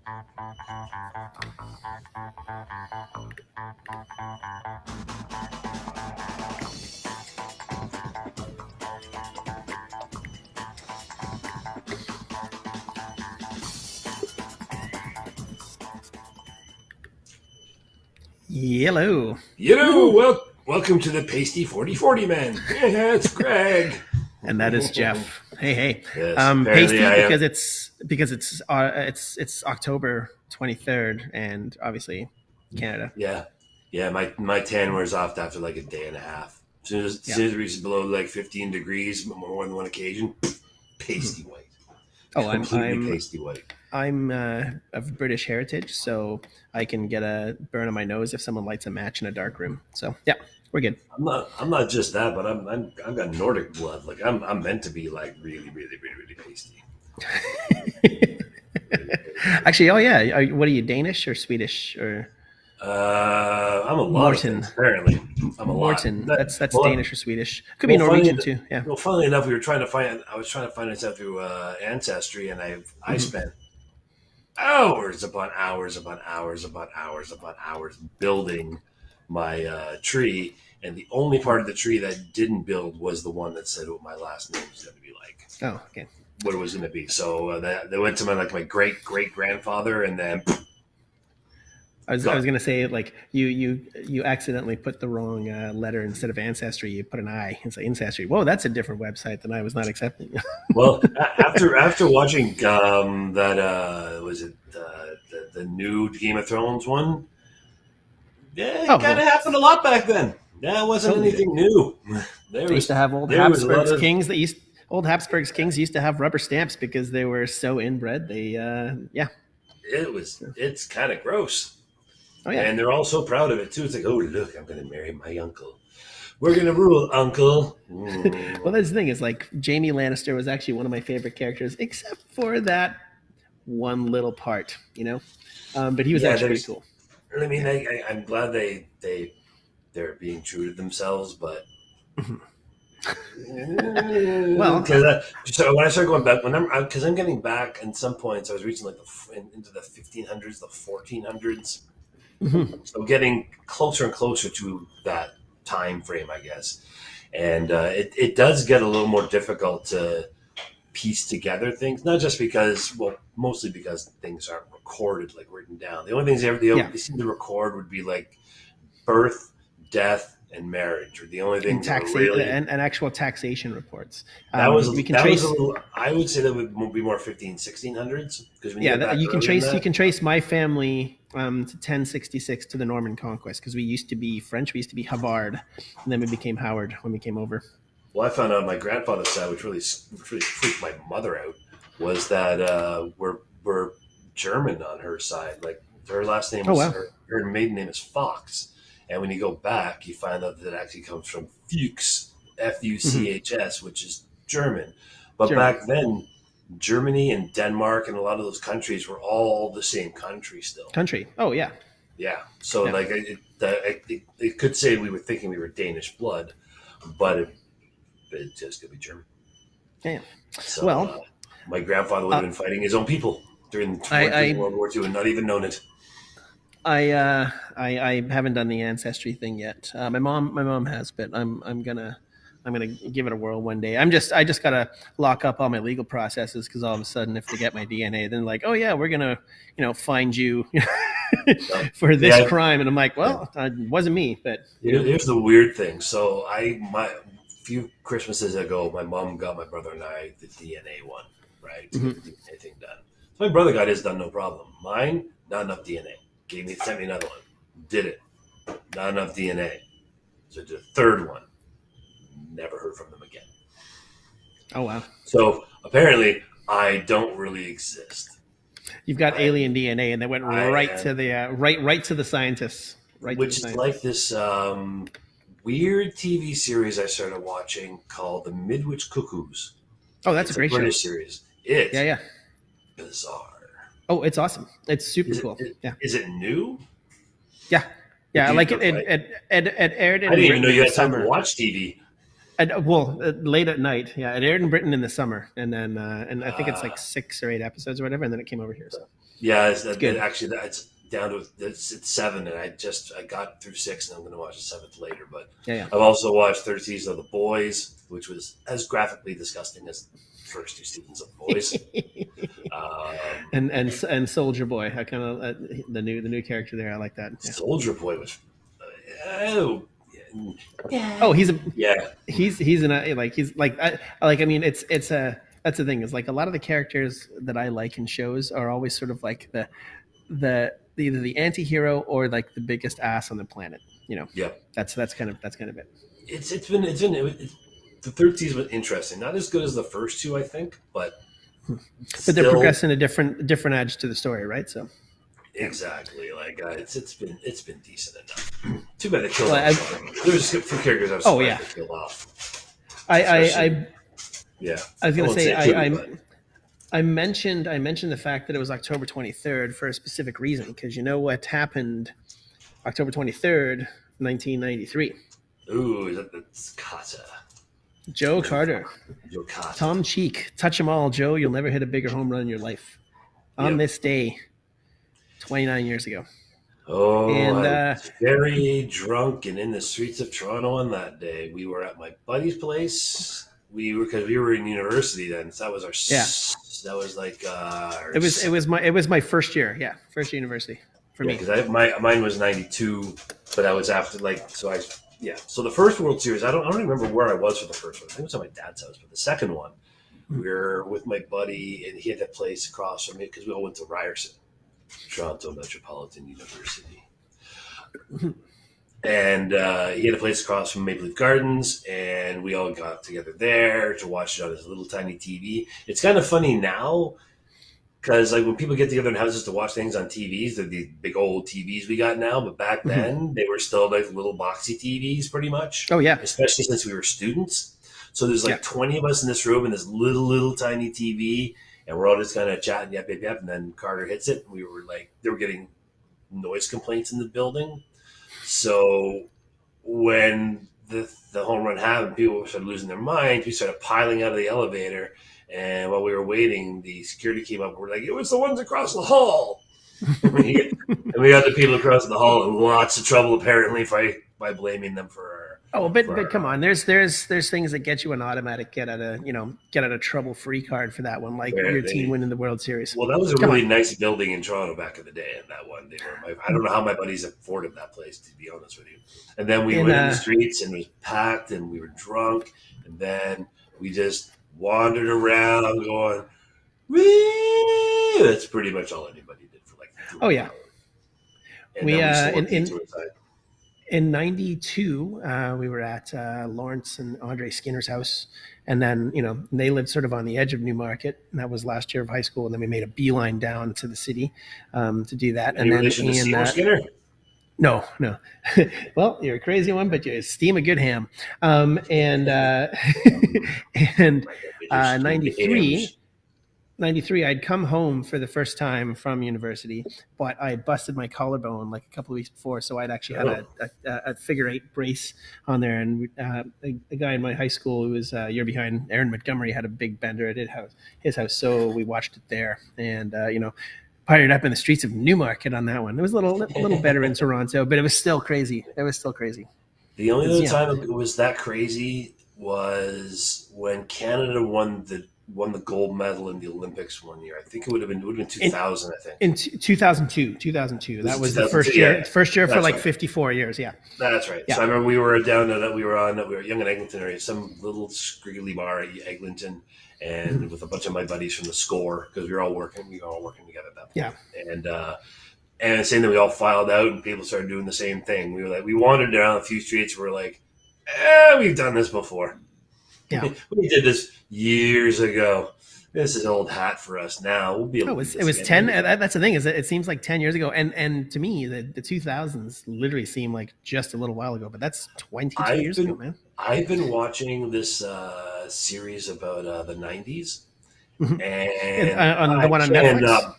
Hello. Welcome to the Pasty 4040 Man. Yeah, it's Greg. And that is Jeff. Hey. Yes, Pasty I am. because it's October 23rd, and obviously Canada. Yeah. My tan wears off after like a day and a half. As soon as it reaches below like 15 degrees, more than one occasion, pasty white. Oh, Completely pasty white. I'm of British heritage, so I can get a burn on my nose if someone lights a match in a dark room. So yeah, we're good. I'm not just that, but I've got Nordic blood. Like I'm meant to be like really pasty. Actually, oh yeah, what are you, Danish or Swedish or? I'm a lot Morton. of things, apparently. I'm a Morton. lot. That's Danish or Swedish. Could be Norwegian too. Yeah. Well, funnily enough, I was trying to find this out through Ancestry, and I spent hours upon hours building my tree, and the only part of the tree that didn't build was the one that said what my last name was going to be like. Oh, okay. What it was going to be. So they went to my great grandfather, and then. I was going to say, like, you accidentally put the wrong letter instead of Ancestry. You put an I. It's like Ancestry. Whoa, that's a different website than I was not accepting. Well, after watching that was it the new Game of Thrones one? Yeah, it kind of happened a lot back then. Yeah, it wasn't anything new. They used to have old Habsburg kings old Habsburg kings used to have rubber stamps because they were so inbred. It's kind of gross. Oh, yeah. And they're all so proud of it too. It's like, oh look, I'm going to marry my uncle. We're going to rule, uncle. Well, that's the thing is, like, Jaime Lannister was actually one of my favorite characters, except for that one little part, you know. But he was actually pretty cool. I mean, I'm glad they're being true to themselves, but. Well, so when I started going back, because I'm getting back, and some points I was reaching like into the 1500s, the 1400s. Mm-hmm. So getting closer and closer to that time frame, I guess, and it does get a little more difficult to piece together things. Not just because, well, mostly because things aren't recorded, like written down. The only things they seem to record would be like birth, death, and marriage, or the only thing and actual taxation reports. I would say that would be more 1600s, because you can trace my family to 1066 to the Norman conquest, because we used to be French, we used to be Havard, and then we became Howard when we came over. Well, I found out my grandfather's side, which really freaked my mother out, was that we're German on her side. Like her last name was her maiden name is Fox. And when you go back, you find out that it actually comes from Fuchs, Fuchs, which is German. But back then, Germany and Denmark and a lot of those countries were all the same country still. Oh, yeah. Yeah. So, like, it could say we were thinking we were Danish blood, but it just could be German. Yeah. So, my grandfather would have been fighting his own people during World War II and not even known it. I haven't done the Ancestry thing yet. My mom has, but I'm gonna give it a whirl one day. I just gotta lock up all my legal processes, because all of a sudden, if they get my DNA, then like, oh yeah, we're gonna find you for this crime, and I'm like, well, it wasn't me. But here's the weird thing. So a few Christmases ago, my mom got my brother and I the DNA one, right, to get the DNA thing done. So my brother got his done, no problem. Mine, not enough DNA. Sent me another one. Did it. Not enough DNA. So I did a third one. Never heard from them again. Oh, wow. So apparently I don't really exist. You've got alien DNA, and they went right to the scientists. Which is like this weird TV series I started watching called The Midwich Cuckoos. Oh, that's a great British series. It's bizarre. Oh, it's awesome. It's super cool. Is it new? Yeah. Like it aired in. I didn't even know you had time to watch TV. late at night. Yeah, it aired in Britain in the summer, and then and I think it's like Uh, 6 or 8 episodes or whatever, and then it came over here. So yeah, it's good. actually it's down to it's seven, and I got through six, and I'm going to watch the seventh later. But Yeah, yeah. I've also watched third season of The Boys, which was as graphically disgusting as the first two seasons of The Boys. And Soldier Boy, I kind of the new character there. I like that. Yeah. Soldier Boy was oh Oh, yeah he's in a like he's like I mean it's a that's the thing is like a lot of the characters that I like in shows are always sort of like the either the anti-hero or like the biggest ass on the planet. yeah. That's kind of it. The third season was interesting. Not as good as the first two, I think, but But they're still progressing a different edge to the story, right? So yeah. exactly like it's been decent enough. Too bad they killed Well, off Sean. There's a few characters I was oh surprised yeah, they killed off, I I, especially I yeah. I was I gonna won't say say too, but I mentioned the fact that it was October 23rd for a specific reason because you know what happened October 23rd, 1993. ooh, that's Kata. Joe Carter, Joe Kata. Tom Cheek, touch 'em all, Joe. You'll never hit a bigger home run in your life. On Yep. this day, 29 years ago, Oh, and I was very drunk and in the streets of Toronto on that day. We were at my buddy's place. We were in university then. So that was yeah, that was like our it was my first year. Yeah, first year university for yeah, me. because mine was 92, but I was after like so I yeah. So the first World Series, I don't remember where I was for the first one. I think it was at my dad's house, but the second one, we were with my buddy, and he had that place across from me because we all went to Ryerson, Toronto Metropolitan University, and he had a place across from Maple Leaf Gardens, and we all got together there to watch it on his little tiny TV. It's kind of funny now because like when people get together in houses to watch things on TVs, they're these big old TVs we got now. But back then, they were still like little boxy TVs, pretty much. Oh yeah, Especially since we were students. So there's yeah. like 20 of us in this room in this little tiny TV, and we're all just kind of chatting, yep, yep, yep. And then Carter hits it, and we were like, they were getting noise complaints in the building. So when the home run happened, people started losing their minds. We started piling out of the elevator. And while we were waiting, the security came up. We're like, it was the ones across the hall. And we got the people across the hall in lots of trouble, apparently, by blaming them for our. Oh, but For but come our on, there's things that get you an automatic get out of trouble free card for that one, like where your team they, winning the World Series. well, that was a Come on. really nice building in Toronto back in the day. And that one, I don't know how my buddies afforded that place, to be honest with you. And then we In went in the streets, and it was packed, and we were drunk, and then we just wandered around going, wee! That's pretty much all anybody did for like 2 Oh yeah, hours. And we then we in swore in to inside. in '92 we were at Lawrence and Andre Skinner's house, and then they lived sort of on the edge of Newmarket, and that was last year of high school, and then we made a beeline down to the city to do that, Any and then relation to Seymour Skinner? no, no. Well, you're a crazy one, but you steam a good ham. And and My God, we just steamed 93, hams. 93, I'd come home for the first time from university, but I had busted my collarbone like a couple of weeks before, so I'd actually had Oh, a figure eight brace on there. And a guy in my high school who was a year behind, Aaron Montgomery, had a big bender at his house, so we watched it there, and fired up in the streets of Newmarket on that one. It was a little better in Toronto, but it was still crazy. It was still crazy the only because other time it was that crazy was when Canada won the gold medal in the Olympics one year. I think it would have been in 2000. I think in 2002. was That it was the 2002. first year. Yeah, First year for that's like right. 54 years. Yeah, That's right. yeah, So I remember we were down that we were young in Eglinton area, some little squiggly bar at Eglinton, and with a bunch of my buddies from the score because we were all working together at that yeah. point. And saying that we all filed out and people started doing the same thing. We wandered down a few streets. We're like, we've done this before. Yeah. We did this years ago. This is old hat for us now. We'll be able No, to do it this was again. 10. That's the thing is that it seems like 10 years ago, and to me the 2000s literally seem like just a little while ago, but that's 22 I've years ago, been man. I've been watching this series about the '90s, and On the I one on Netflix, cannot.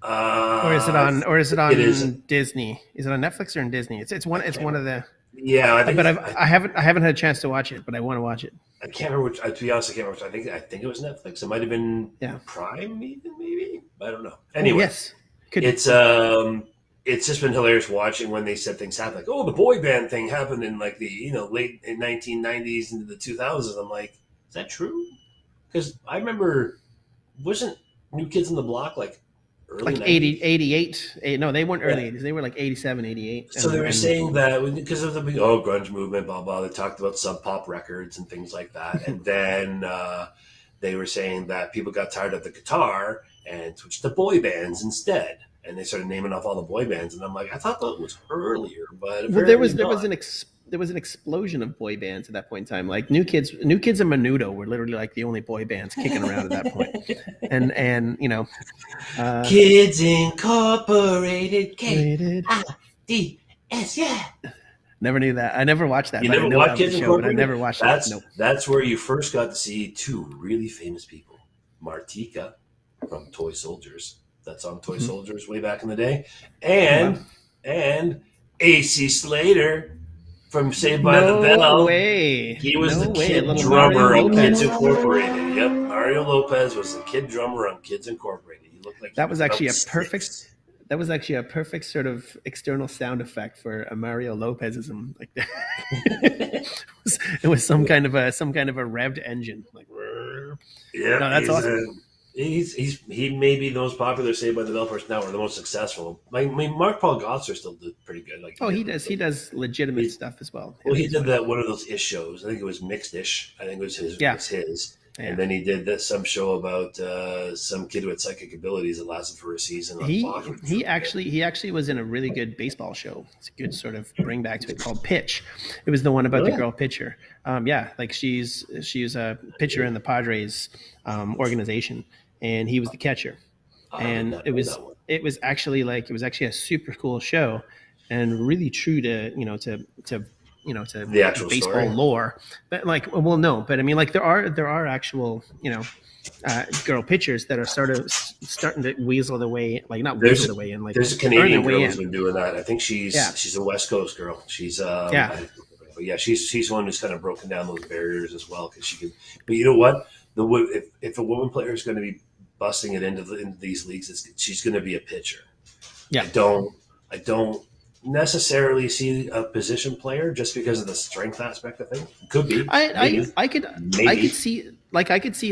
or is it I on think it is. Disney? Is it on Netflix or in Disney? It's I one can't. of the. Yeah, I think But I, I haven't had a chance to watch it, but I want to watch it. I can't remember which. To be honest, I can't remember. I think it was Netflix. It might have been Yeah. Prime, even maybe. I don't know. Oh Anyway, yes, could be. it's it's just been hilarious watching when they said things happen. Like, oh, the boy band thing happened in like the late in 1990s into the 2000s. I'm like, is that true? Because I remember wasn't New Kids on the Block like early Like 90s? 88. No, they weren't Yeah. early 80s. They were like 87, 88. So they were And saying that because of the grunge movement, blah blah. They talked about Sub Pop records and things like that, and then they were saying that people got tired of the guitar and switched to boy bands instead, and they started naming off all the boy bands. And I'm like, I thought that was earlier, but well, apparently there not. was there was an explosion of boy bands at that point in time. Like New Kids and Menudo were literally like the only boy bands kicking around at that point. And Kids Incorporated, rated. KIDS, yeah. Never knew that. I never watched that, You but I never know watched of the Kids show, but I Incorporated? never watched it. Nope. That's where you first got to see two really famous people. Martika from Toy Soldiers. That's on Toy Mhm. Soldiers way back in the day. Oh wow. And AC Slater from Saved by the No Bell. way. He was No the way. A kid little Mario drummer on Kids Lopez. Incorporated. Yep, Mario Lopez was the kid drummer on Kids Incorporated. He looked like he That was was about actually a perfect six. that was actually a perfect sort of external sound effect for a Mario Lopezism. Like it was some kind of a revved engine. Like no, Yep, that's awesome. he may be the most popular Saved by the Bell person now, or the most successful. I mean, Mark Paul Gosselaar still did pretty good. Like Oh, he does legitimate he, stuff as well. well, Yeah, he he's did funny. that one of those ish shows. I think it was mixed ish. I think it was his. Yeah, Was his. And yeah. then he did some show about some kid who had psychic abilities that lasted for a season on Fox. Which was really good. He actually was in a really good baseball show. It's a good sort of bring back to it called Pitch. It was the one about Oh the yeah, girl pitcher. Yeah, like she's a pitcher in the Padres organization, and he was the catcher. I did And not know that one. it was actually a super cool show, and really true to to The actual baseball story. lore. But like, well, no, but I mean, like there are actual girl pitchers that are starting to weasel their way, like not There's weasel a their way in, like there's a earn their Canadian way girl who's in. been doing that. I think Yeah, she's a West Coast girl. She's yeah. but yeah, she's one who's kind of broken down those barriers as well because she can. But you know what? If a woman player is going to be busting it into these leagues, she's going to be a pitcher. Yeah. I don't necessarily see a position player just because of the strength aspect of things. Could be, maybe, I could maybe. see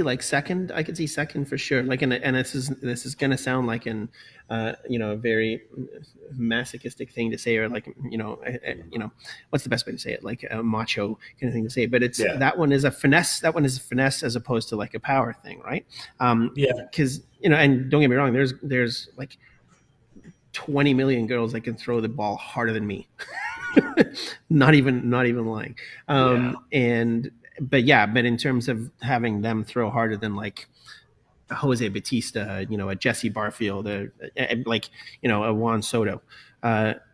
like second. I could see second for sure. Like, and this is gonna sound like an a very masochistic thing to say, or like what's the best way to say it? Like a macho kind of thing to say. But it's Yeah, that one is a finesse. That one is a finesse as opposed to like a power thing, right? yeah. Because and don't get me wrong. There's like 20 million girls that can throw the ball harder than me. Not even lying. Yeah. And but yeah, but in terms of having them throw harder than like Jose Batista, a Jesse Barfield, like a Juan Soto,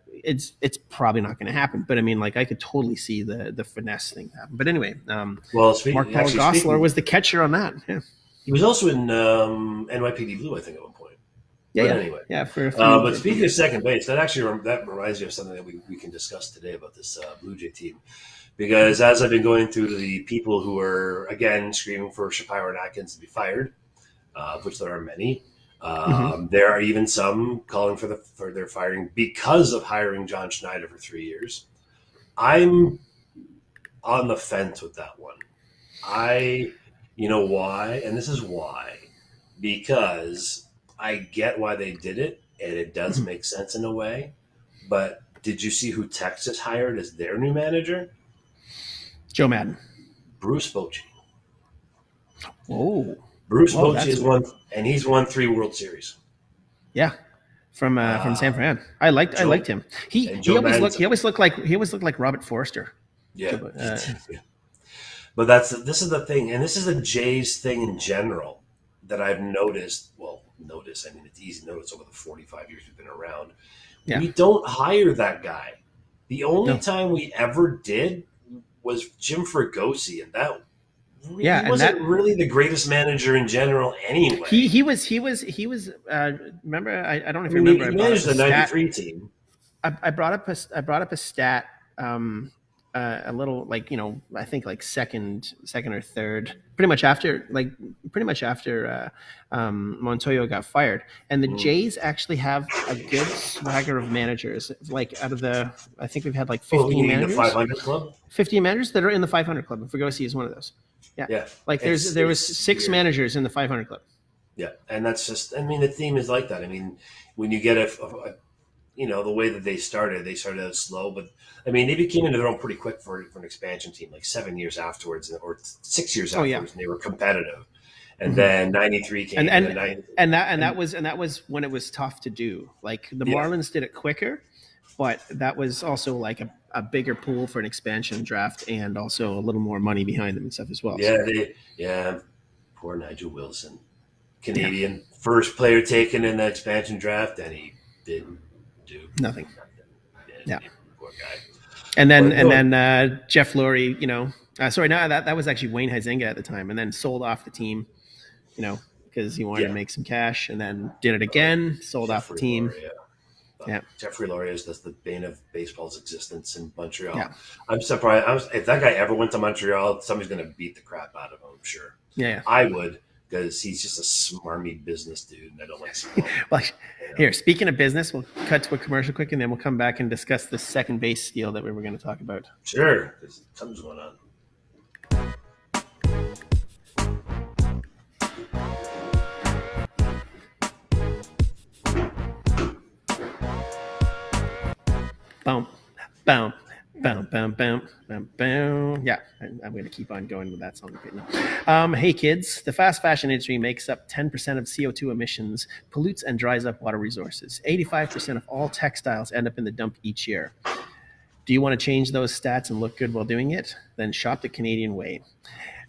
it's probably not going to happen. But I mean, like I could totally see the finesse thing happen. But anyway, Well, Mark Paul actually Gosselaar speaking, was the catcher on that. Yeah, he was also in NYPD Blue, I think, at one point. yeah, But yeah, anyway, yeah. but For a few speaking of years. second base, that reminds me of something that we can discuss today about this Blue Jay team. Because as I've been going through the people who are again screaming for Shapiro and Atkins to be fired, of which there are many, Mm-hmm. there are even some calling for their firing because of hiring John Schneider for 3 years. I'm on the fence with that one. You know why, and this is why, because I get why they did it, and it does Mm-hmm. make sense in a way. But did you see who Texas hired as their new manager? Joe Madden. Bruce Bochy. Oh, Bruce oh, Bochy that's has won, and he's won 3 World Series. yeah. From San Uh, Fran. I liked Joe him. and Joe Madden's, He always looked like Robert Forster. yeah. Uh, But this is the thing, and this is a Jays thing in general that I've noticed. Well, notice. I mean, it's easy to notice over the 45 years we've been around. yeah. We don't hire that guy. The only No. time we ever did was Jim Fregosi, and Yeah, he and that wasn't really the greatest manager in general anyway. he was. Remember, I don't know I if you mean, remember. he I brought up managed a the stat. '93 team. I brought up a stat a little like I think like second or third, pretty much after Montoyo got fired, and the Mm. Jays actually have a good swagger of managers. Like out of the, I think we've had like Oh, you 15 mean the managers, 500 club? 15 managers that are in the 500 club. And Fregosi is one of those. Yeah, Yeah, like there was it's six weird. managers in the 500 club. Yeah, and that's just. I mean, the theme is like that. I mean, when you get the way that they started out slow, but I mean, they became into their own pretty quick for an expansion team, like 7 years afterwards or 6 years Oh yeah. afterwards, and they were competitive. And Mm-hmm. then '93 and came, and then and 90, and and that was when it was tough to do. Like the yeah, Marlins did it quicker, but that was also like a bigger pool for an expansion draft and also a little more money behind them and stuff as well. So yeah, poor Nigel Wilson, yeah, Canadian, first player taken in the expansion draft, and he didn't do nothing. nothing. Yeah, Poor guy. and then But and no, then Jeff Lurie, sorry, no, that was actually Wayne Huizenga at the time, and then sold off the team, because he wanted to yeah, make some cash, and then did it again, sold off the Jeffrey team. Loria. Yeah, Jeffrey Loria is the bane of baseball's existence in yeah, Montreal. I'm surprised. If that guy ever went to Montreal, somebody's going to beat the crap out of him. I'm sure. yeah, yeah. I would, because he's just a smarmy business dude, and I don't like smarmy. Well, You know? here, speaking of business, we'll cut to a commercial quick, and then we'll come back and discuss the second base deal that we were going to talk about. Sure, there's tons going on. Boom, boom, boom, boom, boom, boom, boom. Yeah, I'm going to keep on going with that song right now. Hey, kids, the fast fashion industry makes up 10% of CO2 emissions, pollutes and dries up water resources. 85% of all textiles end up in the dump each year. Do you want to change those stats and look good while doing it? Then shop the Canadian way.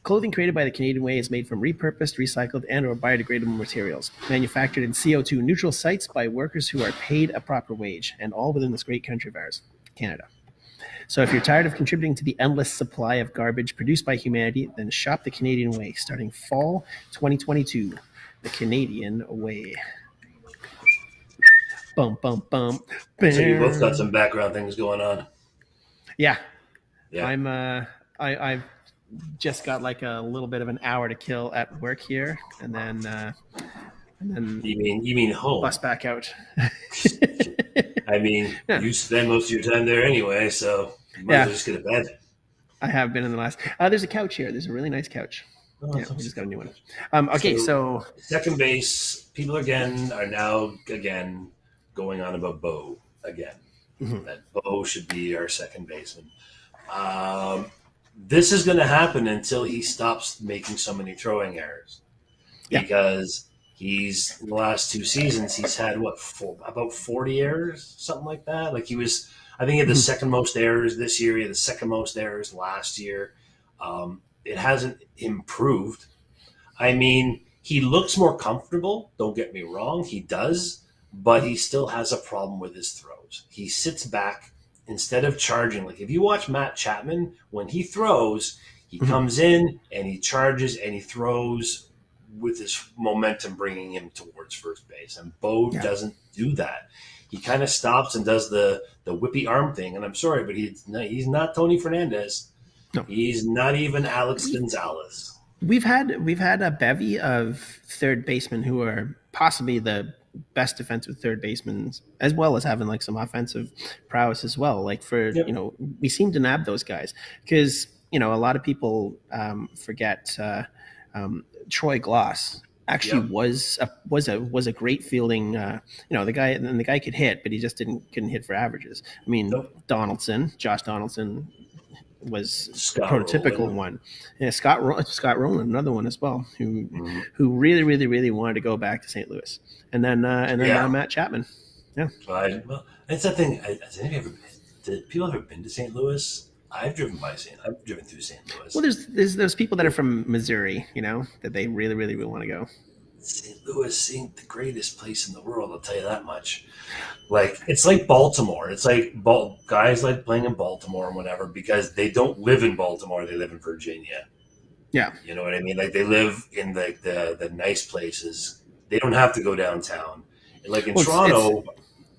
Clothing created by the Canadian Way is made from repurposed, recycled, and or biodegradable materials, manufactured in CO2 neutral sites by workers who are paid a proper wage, and all within this great country of ours, Canada. So if you're tired of contributing to the endless supply of garbage produced by humanity, then shop the Canadian Way starting fall 2022. The Canadian Way. Bum, bum, bum. So you both got Bam. some background things going on. Yeah, Yeah. I've just got like a little bit of an hour to kill at work here, and then You mean home? bus back out. I mean, Yeah, you spend most of your time there anyway, so you might as yeah, well just get to bed. I have been in the last. There's a couch here. There's a really nice couch. Oh, Yeah, that's we just got a awesome. new one. Okay, So so second base, people are now again going on about Bo again. mhm, That Bo should be our second baseman. Um, this is going to happen until he stops making so many throwing errors, yeah, because he's in the last 2 seasons he's had about 40 errors, something like that. Like I think he had the mhm, second most errors this year. He had the second most errors last year. It hasn't improved. I mean, he looks more comfortable. Don't get me wrong, he does, but he still has a problem with his throws. He sits back instead of charging. Like if you watch Matt Chapman, when he throws, he mhm, comes in and he charges and he throws with his momentum bringing him towards first base. And Bo yeah, doesn't do that. He kind of stops and does the whippy arm thing. And I'm sorry, but he's not Tony Fernandez. no. He's not even Alex We Gonzalez. we've had a bevy of third basemen who are possibly the best defensive third basemen, as well as having like some offensive prowess as well. Like Yep. we seem to nab those guys because a lot of people forget Troy Gloss actually Yep. was a great fielding. The guy could hit, but he just couldn't hit for averages. I mean, Nope. Josh Donaldson was the Scott prototypical Rowland. one. Yeah, Scott Rowland, another one as well, who Mhm. who really, really, really wanted to go back to St. Louis, and then now Yeah. Matt Chapman. Yeah. Well, it's that thing. Has anybody ever been? Did people ever been to St. Louis? I've driven through St. Well, Louis. there's those people that are from Missouri, that they really, really, really want to go. St. Louis ain't the greatest place in the world. I'll tell you that much. Like it's like Baltimore. It's like guys like playing in Baltimore and whatever because they don't live in Baltimore. They live in Virginia. Yeah. You know what I mean? Like they live in the nice places. They don't have to go downtown. And like in Well, it's Toronto,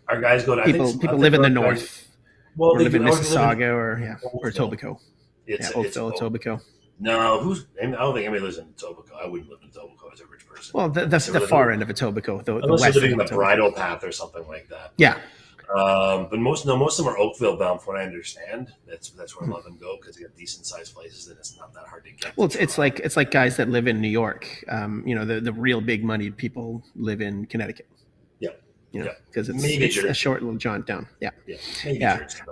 our guys go to. I think people I live think in the our guys. north. Well, or live in they already live in Mississauga or Oakville. Etobicoke. Yeah, It's Oakville, Etobicoke. no. I don't think anybody lives in Etobicoke. I wouldn't live in Etobicoke as a rich person Well, the far end of Etobicoke, the unless you're west living end in of the Etobicoke. Bridle Path or something like that. Yeah. But most of them are Oakville bound, from what I understand. That's where a lot of them go because they got decent sized places and it's not that hard to get. Well, it's like guys that live in New York. The real big moneyed people live in Connecticut. Yeah, because maybe it's a short little jaunt down. Yeah, maybe yeah. Jersey,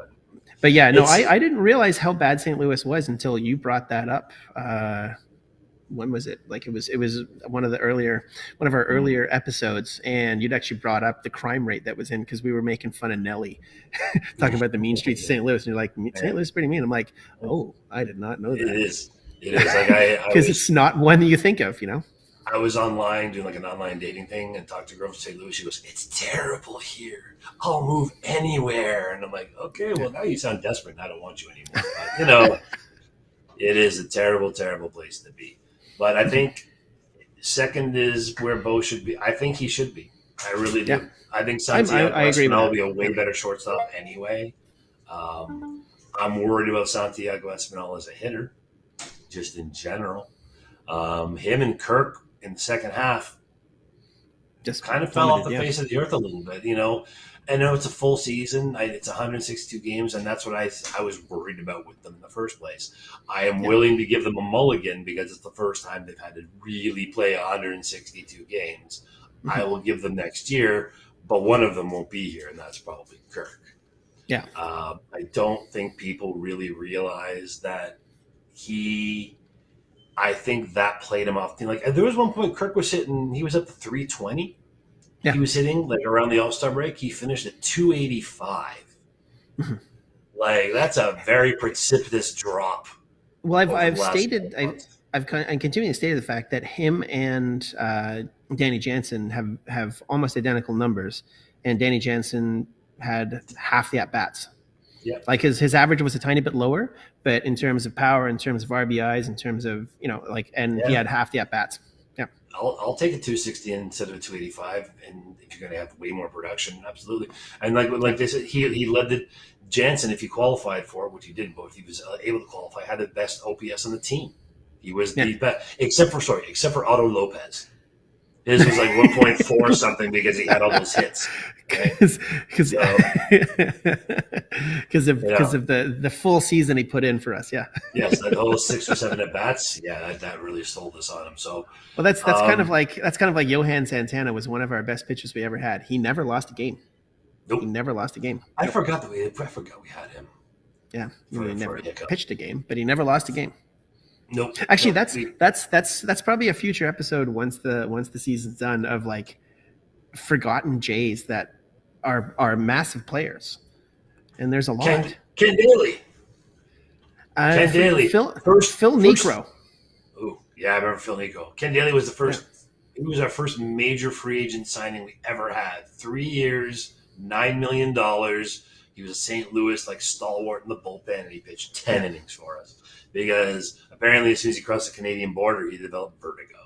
But yeah, no, I didn't realize how bad St. Louis was until you brought that up. When was it? Like it was one of our earlier episodes, and you'd actually brought up the crime rate that was in because we were making fun of Nelly, talking about the mean streets of St. Louis, and you're like, St. Louis is pretty mean. I'm like, oh, I did not know that. It is like because it's not one that you think of, I was online doing like an online dating thing and talked to a girl from St. Louis. She goes, "It's terrible here. I'll move anywhere." And I'm like, "Okay, well now you sound desperate and I don't want you anymore." But, it is a terrible, terrible place to be. But I think second is where Bo should be. I think he should be. I really do. Yeah. I think Santiago Espinal will be a way better shortstop anyway. I'm worried about Santiago Espinal as a hitter, just in general. Him and Kirk in the second half just kind of fell off the face of the earth a little bit. I know it's a full season. It's 162 games, and that's what I was worried about with them in the first place. I am willing to give them a mulligan because it's the first time they've had to really play 162 games. Mm-hmm. I will give them next year, but one of them won't be here, and that's probably Kirk. Yeah. I don't think people really realize that I think that played him off. Like there was one point Kirk was hitting, he was up to 320. Yeah. He was hitting like around the All-Star break. He finished at 285. Mm-hmm. Like that's a very precipitous drop. Well, I've stated, I'm continuing to state the fact that him and Danny Jansen have almost identical numbers, and Danny Jansen had half the at bats. Yeah. Like his average was a tiny bit lower, but in terms of power, in terms of RBIs, in terms of he had half the at bats. Yeah. I'll take a 260 instead of a 285, and if you're going to have way more production, absolutely. And like they said, he led the Jansen, if he qualified for it, which he didn't, but if he was able to qualify, had the best OPS on the team. He was the best, except for Otto Lopez. His was like 1.4 something because he had all those hits. Because of the full season he put in for us, yeah. Yes, that whole 6 or 7 at bats, yeah, that really sold us on him. So, well, that's kind of like Johan Santana was one of our best pitchers we ever had. He never lost a game. Nope. He never lost a game. I forgot we had him. Yeah, he never pitched a game, but he never lost a game. Nope. Actually, that's probably a future episode once the season's done of like forgotten Jays that are massive players, and there's a lot. Ken Daly. Ken Daly. Phil Niekro. Oh yeah, I remember Phil Niekro. Ken Daly was the first. Yeah. He was our first major free agent signing we ever had. 3 years, $9 million. He was a St. Louis stalwart in the bullpen, and he pitched 10 innings for us. Because apparently, as soon as he crossed the Canadian border, he developed vertigo.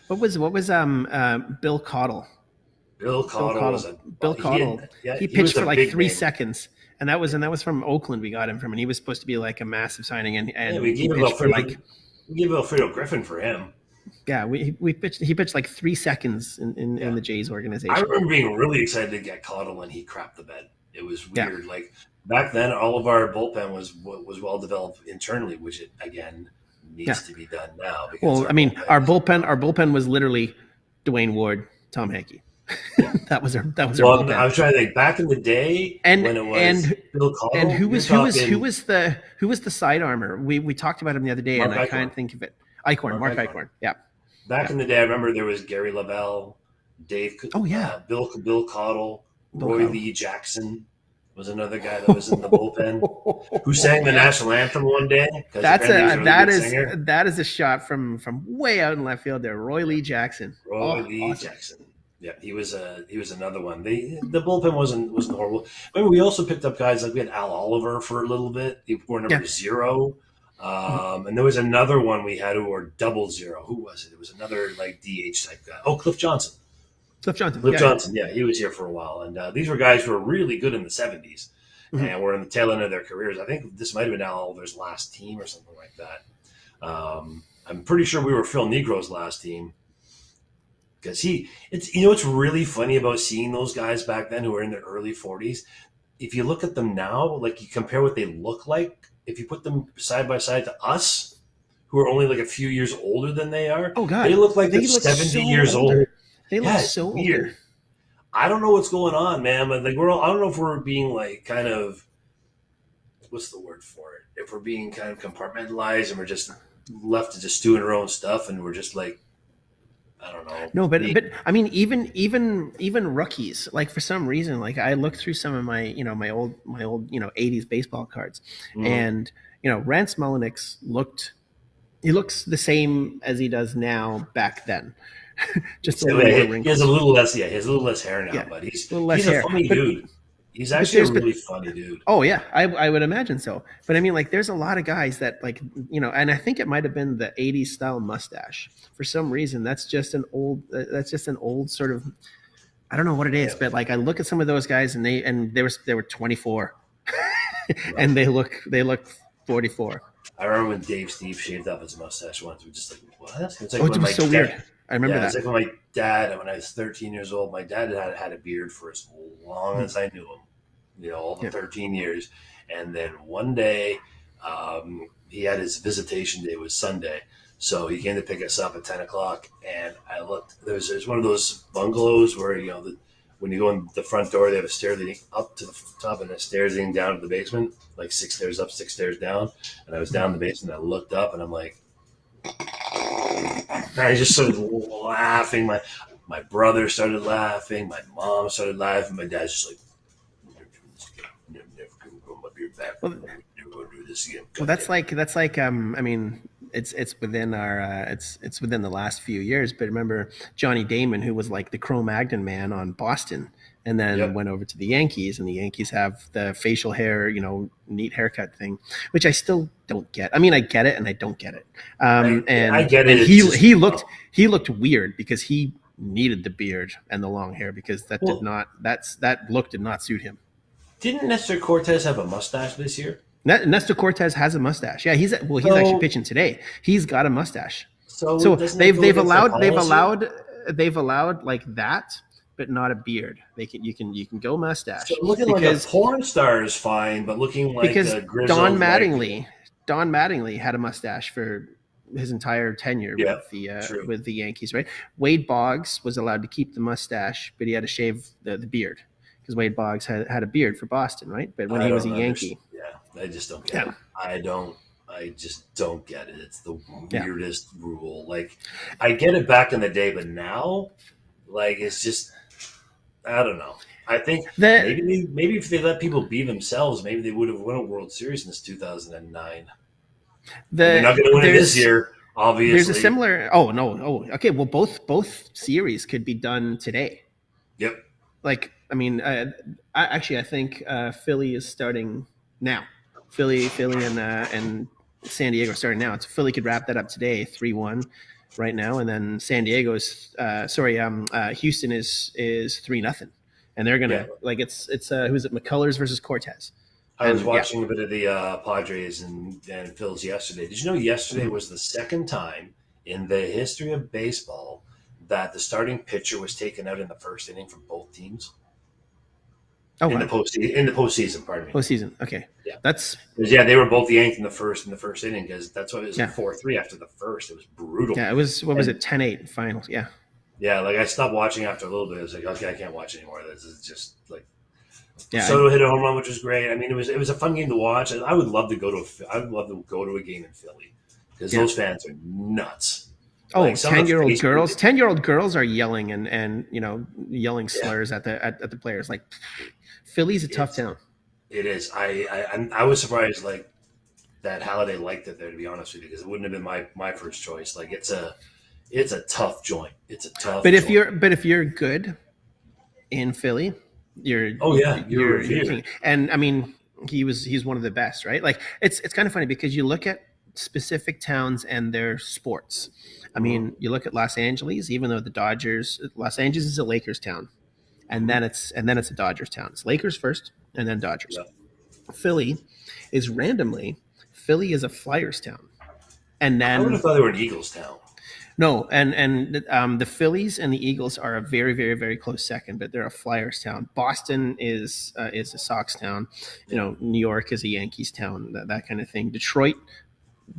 What was Bill Caudle? Bill Caudle. He pitched for like 3 seconds, and that was from Oakland. We got him from, and he was supposed to be like a massive signing. And we gave Alfredo Griffin for him. Yeah, he pitched like 3 seconds in the Jays organization. I remember being really excited to get Caudle when he crapped the bed. It was weird. Yeah. Like back then, all of our bullpen was well developed internally, which it again needs to be done now. Well, our bullpen was literally Dwayne Ward, Tom Hankey. Yeah. that was our bullpen. I was trying to think back in the day when it was Bill Caudle. And who was the side armor? We talked about him the other day, and I can't think of it. Mark Eichhorn. Yeah. Back in the day, I remember there was Gary Lavelle, Dave. Oh yeah. Bill Caudle, Roy Lee Jackson was another guy that was in the bullpen who sang the national anthem one day. That is a shot from way out in left field there. Roy Lee Jackson. Jackson. Yeah, he was another one. The bullpen wasn't horrible. Maybe we also picked up guys like we had Al Oliver for a little bit. He wore number 0. And there was another one we had who wore 00. Who was it? It was another DH type guy. Oh, Cliff Johnson. Cliff Johnson, yeah, he was here for a while. And these were guys who were really good in the 70s. Mhm. and were in the tail end of their careers. I think this might have been Al Alder's last team or something like that. I'm pretty sure we were Phil Negro's last team because it's what's really funny about seeing those guys back then who were in their early 40s. If you look at them now, like you compare what they look like, if you put them side by side to us, who are only like a few years older than they are, Oh they God, look like they're they look 70 so years old. older. They look Yeah, it's so older. weird. I don't know what's going on, man. But like I don't know if we're being like kind of what's the word for it? If we're being kind of compartmentalized and we're just left to just doing our own stuff, and we're just like I don't know. No, but I mean, even rookies, like for some reason, like I looked through some of my my old '80s baseball cards, Mhm. and Rance Mulliniks he looks the same as he does now back then, just a So, little more he has a wrinkles. little less. Yeah, he has a little less hair now, Yeah, but a little less he's a hair, funny dude. He's but actually a there's but really funny dude. oh yeah, I would imagine so. But I mean, like, there's a lot of guys that like and I think it might have been the '80s style mustache. For some reason, that's just an old sort of, I don't know what it is, Yeah. but like I look at some of those guys and they were 24 Well, and they look 44. I remember when Dave Steve shaved off his mustache once. We're just like, what? It's Oh, like it when was my so dad. weird. I remember Yeah, it's that. like when my dad, when I was 13 years old, my dad had a beard for as long Hmm. as I knew him. All the Yeah. 13 years. And then one day, he had his visitation day was Sunday. So he came to pick us up at 10 o'clock. And I looked, there's one of those bungalows where, when you go in the front door, they have a stair leading up to the top and a stairs leading down to the basement, like 6 stairs up, 6 stairs down. And I was down in the basement. I looked up and I'm like, and I just started laughing. My brother started laughing. My mom started laughing. My dad's just like, never gonna grow my beard back. Well, Never gonna do this again. well, God damn it. that's like I mean, it's within our it's within the last few years. But remember Johnny Damon, who was like the Cro-Magnon man on Boston, and then Yep. went over to the Yankees, and the Yankees have the facial hair, neat haircut thing, which I still don't get. I mean, I get it, and I don't get it. I And get it. and It's just he looked weird because he needed the beard and the long hair because well. that look did not suit him. Didn't Nestor Cortez have a mustache this year? Nestor Cortez has a mustache. Yeah, he's actually So pitching today. He's got a mustache. so So doesn't that they've go they've against their allowed they've policy? allowed they've allowed like that, but not a beard. You can go So mustache looking like a porn star is fine, but looking like because a grizzled Don Mattingly had a mustache for his entire tenure yeah, true. with the Yankees, right? Wade Boggs was allowed to keep the mustache, but he had to shave the beard because Wade Boggs had a beard for Boston, right? But when I he was a don't understand. Yankee, Yeah, I just don't get yeah, it. I don't. I just don't get it. It's the yeah. weirdest rule. Like, I get it back in the day, but now, like, it's just I don't know. I think The maybe if they let people be themselves, maybe they would have won a World Series in this 2009. And they're not going to win it this year, there's a obviously. similar. Oh no. Oh, okay. Well, both series could be done today. Yep. Like, I mean, I think Philly is starting now. Philly and San Diego are starting now. It's Philly could wrap that up today, 3-1 right now, and then San Diego's Houston is 3-0, and they're Yeah. gonna like it's who's it, McCullers versus Cortez, I was and yeah. watching a bit of the Padres and Phils yesterday. Did you know yesterday Mhm. was the second time in the history of baseball that the starting pitcher was taken out in the first inning from both teams Oh in the wow, postseason? In the postseason, pardon me. postseason. Okay, Yeah, that's because they were both yanked in the first inning because that's what it was like yeah. 4-3 after the first. It was brutal. Yeah, it was what was And it, 10-8 finals. Yeah. yeah, like I stopped watching after a little bit. I was like, okay, I can't watch anymore. This is just like Yeah, Soto hit a home run, which was great. I mean, it was a fun game to watch, and I would love to go to a game in Philly because yeah. those fans are nuts. Oh, Like some of the 10-year-old Facebook, girls. 10-year-old girls are yelling and yelling yeah, slurs at the players. Like, Philly's a tough it's town. it is. I was surprised like that Halliday liked it there to be honest with you because it wouldn't have been my first choice. Like it's a tough joint. It's a tough joint. But if you're good in Philly, you're Oh yeah, you're you're revered. king. And I mean, he's one of the best, right? Like, it's kind of funny because you look at specific towns and their sports. I Mm-hmm, mean, you look at Los Angeles, even though Los Angeles is a Lakers town, and mm-hmm. then it's a Dodgers town. It's Lakers first, and then Yeah, Dodgers. Philly is randomly Philly is a Flyers town, and I would have then thought they were an Eagles town. no, and the Phillies and the Eagles are a very, very, very close second, but they're a Flyers town. Boston is a Sox town. You Yeah. know, New York is a Yankees town. That kind of thing. Detroit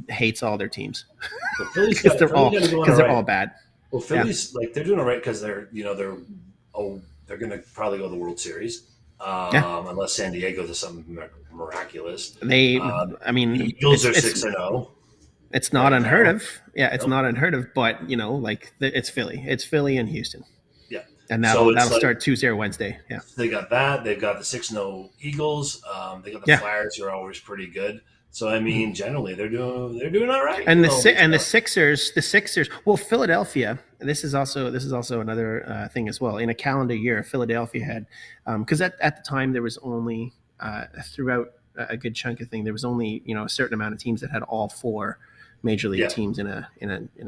hates all their teams But because Philly's got to go on all they're right. all bad. Well, Yeah, Philly's like they're doing all right because they're going to probably go to the World Series, yeah. unless San Diego does something miraculous. They, Uh, I the mean, Eagles are 6-0 it's not right unheard now. of. Yeah, it's Nope. not unheard of. But you know, like it's Philly. It's Philly and Houston, Yeah. and So that'll it's like start Tuesday or Wednesday. Yeah, they got that. They've got the 6-0 Eagles. They got the yeah. Flyers, who are always pretty good. So I Mhm. mean, generally they're doing all right And in all this the stuff. Sixers. Well, Philadelphia. This is also another thing as well. In a calendar year, Philadelphia had because at the time there was only throughout a good chunk of thing there was only a certain amount of teams that had all four major league Yeah, teams in a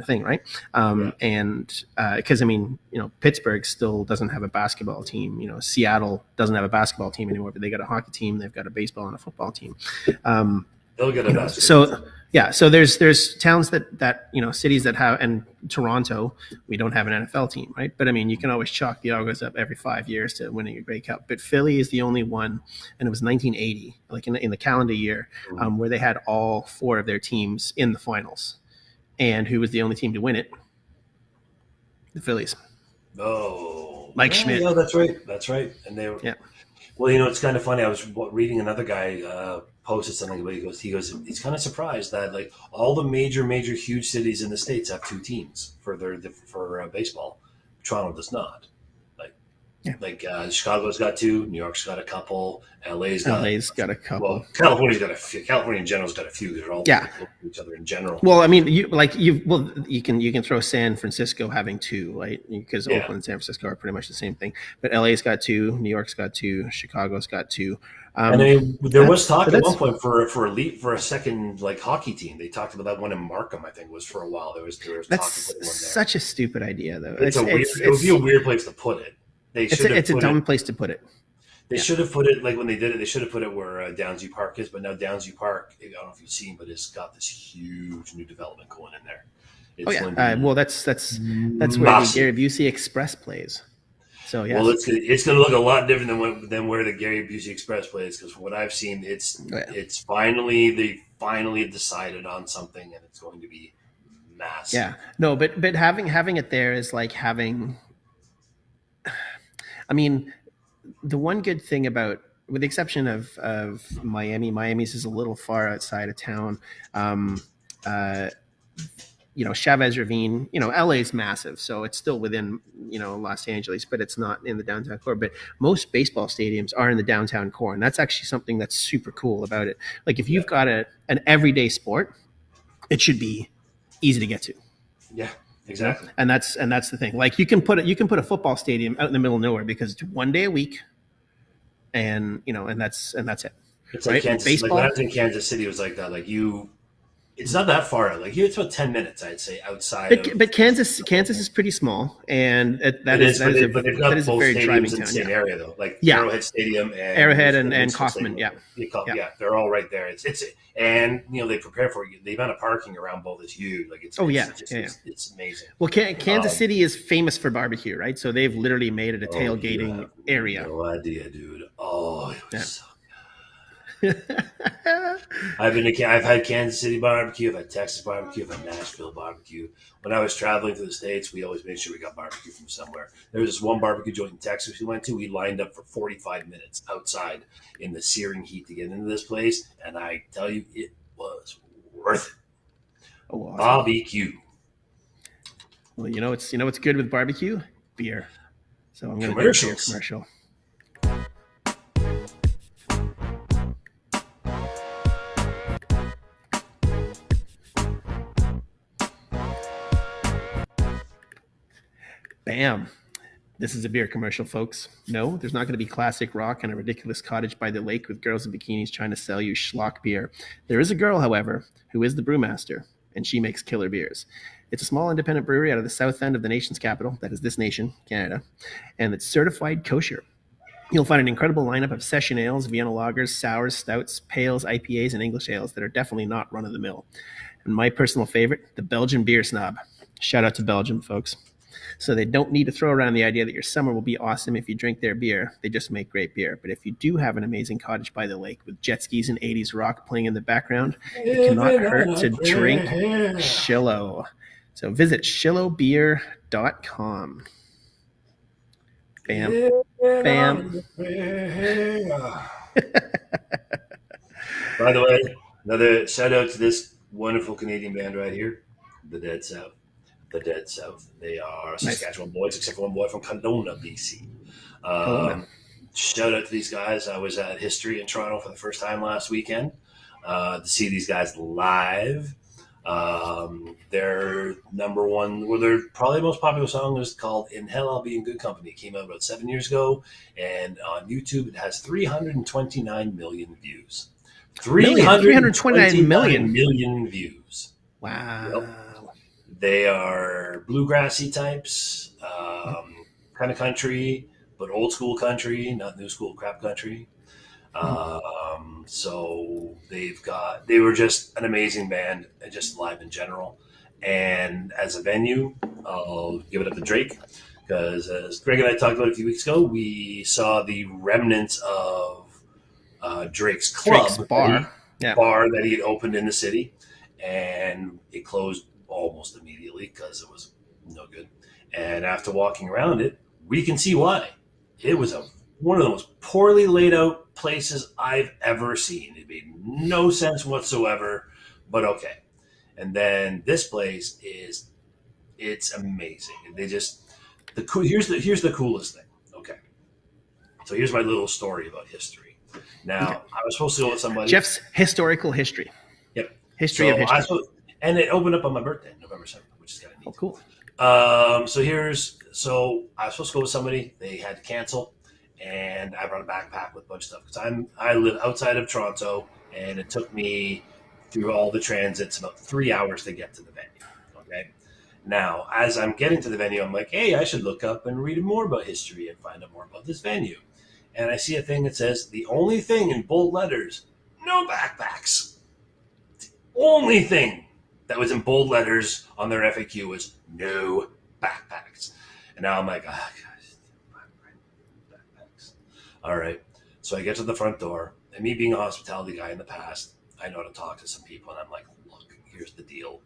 thing, right? yeah. And because I mean, Pittsburgh still doesn't have a basketball team. Seattle doesn't have a basketball team anymore, but they got a hockey team, they've got a baseball and a football team. Um, They'll get a basketball so team. yeah, so there's towns that cities that have, and Toronto, we don't have an NFL team, right? But I mean, you can always chalk the Argos up every 5 years to winning a Grey Cup. But Philly is the only one, and it was 1980, like in the calendar year, Mhm. where they had all four of their teams in the finals. And who was the only team to win it? The Phillies. Oh, Mike yeah, Schmidt. yeah, that's right. That's right. And they were, Yeah. well, it's kind of funny. I was reading another guy posted something about he goes he's kind of surprised that like all the major huge cities in the states have two teams for baseball. Toronto does not. Like Yeah. Chicago's got two, New York's got a couple, LA's got LA's got a couple. well, California's got a few. California in general's got a few. They're all Yeah. pretty close to each other in general. Well, I mean, you can throw San Francisco having two, right? Because Yeah. Oakland and San Francisco are pretty much the same thing. But LA's got two, New York's got two, Chicago's got two. And I mean, there was talk at one That's point for a second like hockey team. They talked about that one in Markham, I think, was for a while. There was talk of putting one there. such a stupid idea, though. It would be a weird place to put it. They should have it's a put dumb it. place to put it. They Yeah. should have put it like when they did it. They should have put it where Downsview Park is. But now Downsview Park, I don't know if you've seen, but it's got this huge new development going in there. Oh It's yeah. going to be Well, that's where the massive. Gary Busey Express plays. So yes. Well, it's going to look a lot different than where the Gary Busey Express plays, because from what I've seen, Oh, yeah. it's finally they finally decided on something, and it's going to be massive. Yeah. No, but having it there is like having. I mean, the one good thing about, with the exception of Miami's is a little far outside of town. Uh, Chavez Ravine, LA's massive, so it's still within, Los Angeles, but it's not in the downtown core. But most baseball stadiums are in the downtown core, and that's actually something that's super cool about it. Like if you've got an everyday sport, it should be easy to get to. Yeah, exactly. And that's the thing. Like you can put a football stadium out in the middle of nowhere because it's one day a week, and that's it. It's Right? like Kansas. Like Baseball. when I was in Kansas City, it was like that. Like it's not that far out. Like it's about 10 minutes, I'd say, outside of. But Kansas is pretty small, and that is but a they've got a both very driving stadiums in town. the same Yeah. area though, like Yeah. Arrowhead Stadium and Arrowhead and Municipal Kauffman. Stadium. Yeah. Yeah, they're all right there. It's and they prepare for you. The amount of parking around both is huge. Like Oh, it's yeah. just, Yeah. It's amazing. Well, Kansas City is famous for barbecue, right? So they've literally made it a Oh, you tailgating have area. no idea, dude. Oh, it was Yeah. so I've had Kansas City barbecue, I've had Texas barbecue, I've had Nashville barbecue. When I was traveling to the States, we always made sure we got barbecue from somewhere. There was this one barbecue joint in Texas we went to. We lined up for 45 minutes outside in the searing heat to get into this place, and I tell you, it was worth it. Oh, awesome. Barbecue. Well, what's good with barbecue? Beer. So I'm going to do a beer Commercials. commercial. Bam. This is a beer commercial, folks. No, there's not going to be classic rock and a ridiculous cottage by the lake with girls in bikinis trying to sell you schlock beer. There is a girl, however, who is the brewmaster, and she makes killer beers. It's a small independent brewery out of the south end of the nation's capital, that is this nation, Canada, and it's certified kosher. You'll find an incredible lineup of session ales, Vienna lagers, sours, stouts, pales, IPAs, and English ales that are definitely not run of the mill. And my personal favorite, the Belgian beer snob. Shout out to Belgium, folks. So they don't need to throw around the idea that your summer will be awesome if you drink their beer. They just make great beer. But if you do have an amazing cottage by the lake with jet skis and 80s rock playing in the background, it cannot hurt to drink Shillow. So visit shillowbeer.com. Bam. Bam. By the way, another shout out to this wonderful Canadian band right here, the Dead South. The Dead South. They are Saskatchewan boys, except for one boy from Kelowna, BC. Shout out to these guys. I was at History in Toronto for the first time last weekend to see these guys live. Their number one, well, their probably most popular song is called "In Hell I'll Be in Good Company." It came out about 7 years ago, and on YouTube it has 329 million views. 329 million views. Wow. Yep. They are bluegrassy types, kind of country, but old school country, not new school crap country. So they were just an amazing band, just live in general. And as a venue, I'll give it up to Drake, because as Greg and I talked about a few weeks ago, we saw the remnants of Drake's club, bar that he had opened in the city, and it closed almost immediately because it was no good. And after walking around it, we can see why. It was one of the most poorly laid out places I've ever seen. It made no sense whatsoever, but okay. And then this place it's amazing. They just here's the coolest thing. Okay, so here's my little story about history. Now I was supposed to go with somebody. Jeff's historical history. Yep, history of history. And it opened up on my birthday, November 7th, which is kind of neat. Oh, cool. So I was supposed to go with somebody. They had to cancel, and I brought a backpack with a bunch of stuff because I live outside of Toronto, and it took me through all the transits about 3 hours to get to the venue. Okay. Now, as I'm getting to the venue, I'm like, hey, I should look up and read more about history and find out more about this venue. And I see a thing that says the only thing in bold letters, no backpacks. The only thing that was in bold letters on their FAQ was no backpacks. And now I'm like, guys, backpacks. All right. So I get to the front door, and me being a hospitality guy in the past, I know how to talk to some people, and I'm like, look, here's the deal.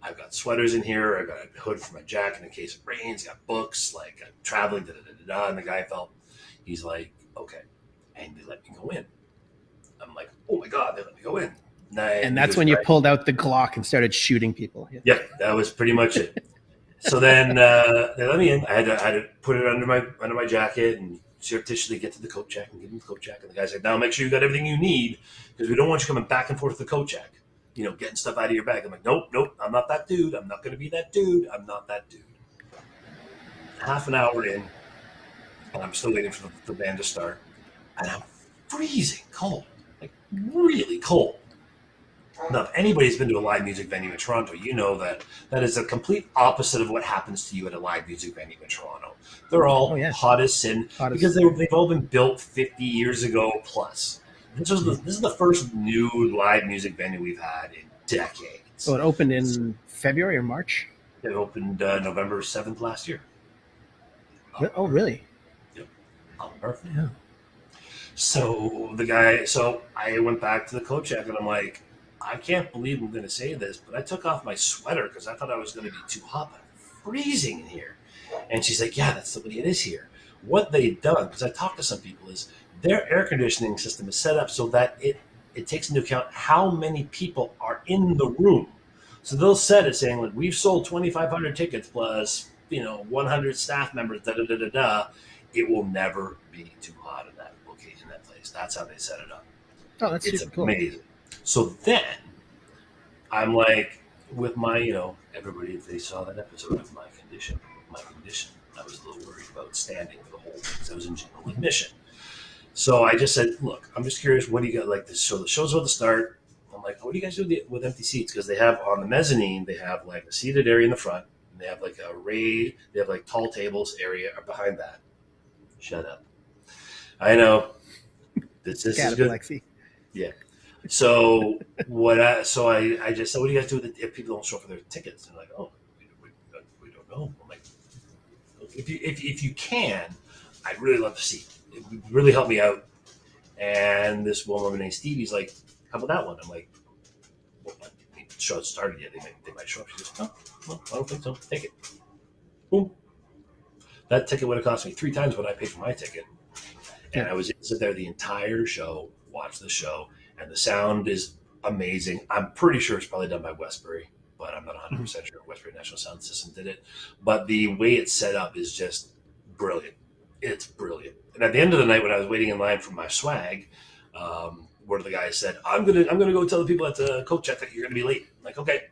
I've got sweaters in here. I've got a hood for my jacket in case it rains. Got books, like I'm traveling, And the guy he's like, okay. And they let me go in. I'm like, oh my God, they let me go in. And that's when you pulled out the Glock and started shooting people. Yeah, that was pretty much it. So then they let me in. I had to put it under my jacket and surreptitiously get to the coat check and give him the coat check. And the guy said, now make sure you got everything you need, because we don't want you coming back and forth to the coat check, getting stuff out of your bag. I'm like, nope, I'm not that dude. I'm not going to be that dude. I'm not that dude. Half an hour in, and I'm still waiting for the band to start. And I'm freezing cold, like really cold. Now, if anybody's been to a live music venue in Toronto, you know that is the complete opposite of what happens to you at a live music venue in Toronto. They're all hot as sin because they've all been built 50 years ago plus. This is the first new live music venue we've had in decades. So it opened in February or March? It opened November 7th last year. Oh, really? Yep. Oh, perfect. Yeah. So I went back to the coat check, and I'm like, I can't believe I'm going to say this, but I took off my sweater because I thought I was going to be too hot, but I'm freezing in here. And she's like, yeah, that's the way it is here. What they've done, because I talked to some people, is their air conditioning system is set up so that it takes into account how many people are in the room. So they'll set it saying, like, we've sold 2,500 tickets plus, 100 staff members, It will never be too hot in that location, that place. That's how they set it up. Oh, that's super cool. Amazing. So then I'm like, with my, everybody, if they saw that episode of my condition, I was a little worried about standing for the whole thing because I was in general admission. So I just said, look, I'm just curious, what do you got, like this show? The show's about to start. I'm like, what do you guys do with empty seats? Because they have on the mezzanine, they have like a seated area in the front, and they have like they have like tall tables area behind that. Shut up. I know. It's the This is good. cataplexy. Yeah. So I just said, what do you guys do if people don't show up for their tickets? And they're like, oh, we don't know. I'm like, if you can, I'd really love to see. It would really help me out. And this woman named Stevie's like, how about that one? I'm like, well, the show started yet. They might show up. She goes, oh, well, I don't think so. Take it. Boom. That ticket would have cost me 3 times what I paid for my ticket. And Yeah. I was able to sit there the entire show, watch the show, and the sound is amazing. I'm pretty sure it's probably done by Westbury, but I'm not 100% sure Westbury National Sound System did it. But the way it's set up is just brilliant. It's brilliant. And at the end of the night, when I was waiting in line for my swag, one of the guys said, I'm gonna go tell the people at the coach check that you're gonna be late." I'm like, okay.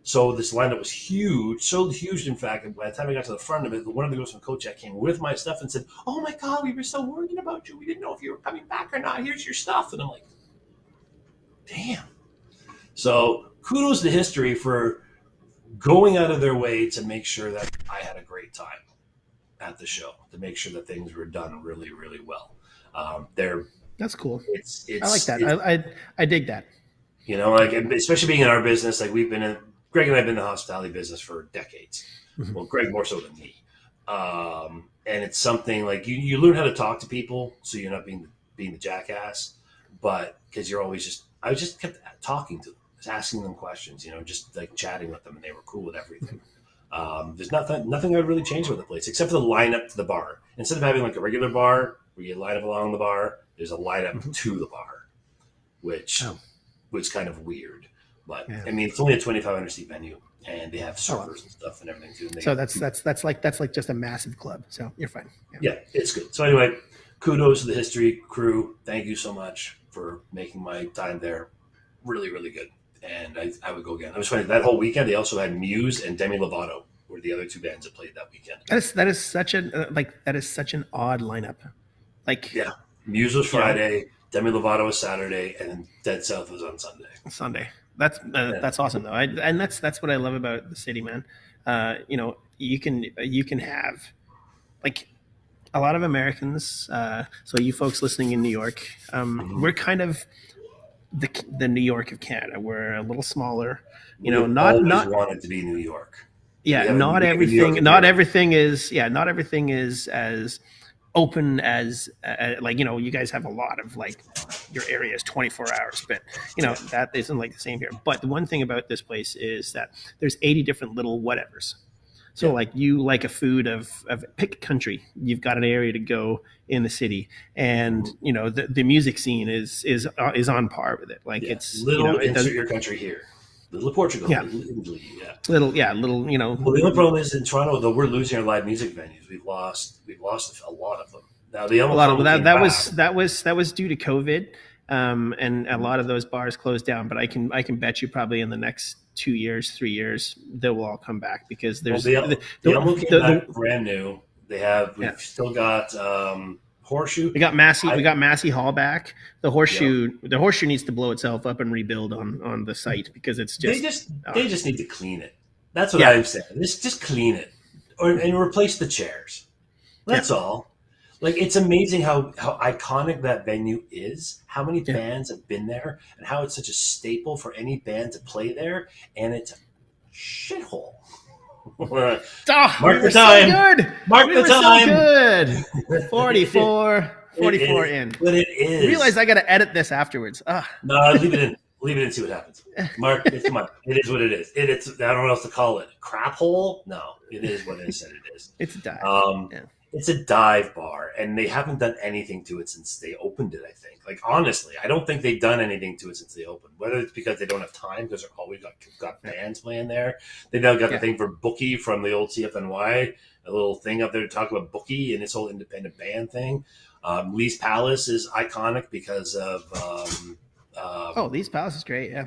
So this lineup was huge, so huge, in fact, and by the time I got to the front of it, one of the girls from Coach came with my stuff and said, "Oh my God, we were so worried about you. We didn't know if you were coming back or not. Here's your stuff." And I'm like, damn. So kudos to history for going out of their way to make sure that I had a great time at the show, to make sure that things were done really, really well. They're That's cool. it's I like it's that. it's I dig that. like especially being in our business, like Greg and I have been in the hospitality business for decades. Mhm. Well, Greg more so than me. And it's something like you learn how to talk to people, so you're not being the jackass, but because you're always I was just kept talking to them, just asking them questions, just like chatting with them, and they were cool with everything. There's nothing I would really change with the place except for the lineup to the bar. Instead of having like a regular bar where you line up along the bar, there's a lineup to the bar, which Oh, was kind of weird. But yeah. I mean, it's only a 2,500 seat venue, and they have Oh, well. servers and stuff and everything too. And So that's like just a massive club. So you're fine. Yeah. yeah, it's good. So anyway, kudos to the history crew. Thank you so much for making my time there really, really good. And I would go again. It was funny that whole weekend. They also had Muse and Demi Lovato were the other two bands that played that weekend. That is such an odd lineup. Like Yeah, Muse was Friday, Demi Lovato was Saturday, and then Dead South was on Sunday. Sunday. Yeah. That's awesome though. And that's what I love about the city, man. You can have like a lot of Americans. So you folks listening in New York, we're kind of the New York of Canada. We're a little smaller. Always wanted to be New York. Yeah, not everything is as open as you guys have a lot of like your area is 24 hours, but that isn't like the same here. But the one thing about this place is that there's 80 different little whatevers. So like you like a food of pick a country, you've got an area to go in the city, and the music scene is on par with it. Like it's insert your country here. Little Portugal, Yeah. little Italy, yeah. little. Well, the only problem is in Toronto, though, we're losing our live music venues. We've lost a lot of them. Now the A lot of that was due to COVID, and a lot of those bars closed down. But I can bet you probably in the next 2 years, 3 years, they will all come back because there's the Elmo came back brand new. We've still got Horseshoe. We got Massey Hall back. The Horseshoe needs to blow itself up and rebuild on the site because it's just they just need to clean it. That's what I'm saying. Just clean it and replace the chairs. That's all. Like it's amazing how iconic that venue is, how many bands have been there, and how it's such a staple for any band to play there, and it's a shithole. Mark the time. So good. Mark the time. So good. 44 in. But it is. I realize I got to edit this afterwards. No, leave it in. Leave it in and see what happens. Mark, come on. It is what it is. It's I don't know what else to call it. Crap hole? No, it is what it said it is. It's a dive. It's a dive bar, and they haven't done anything to it since they opened it, I think. Like, honestly, I don't think they've done anything to it since they opened. Whether it's because they don't have time, because they're always got bands playing there. They now got the thing for Bookie from the old CFNY, a little thing up there to talk about Bookie and his whole independent band thing. Lee's Palace is iconic because of... Lee's Palace is great, yeah.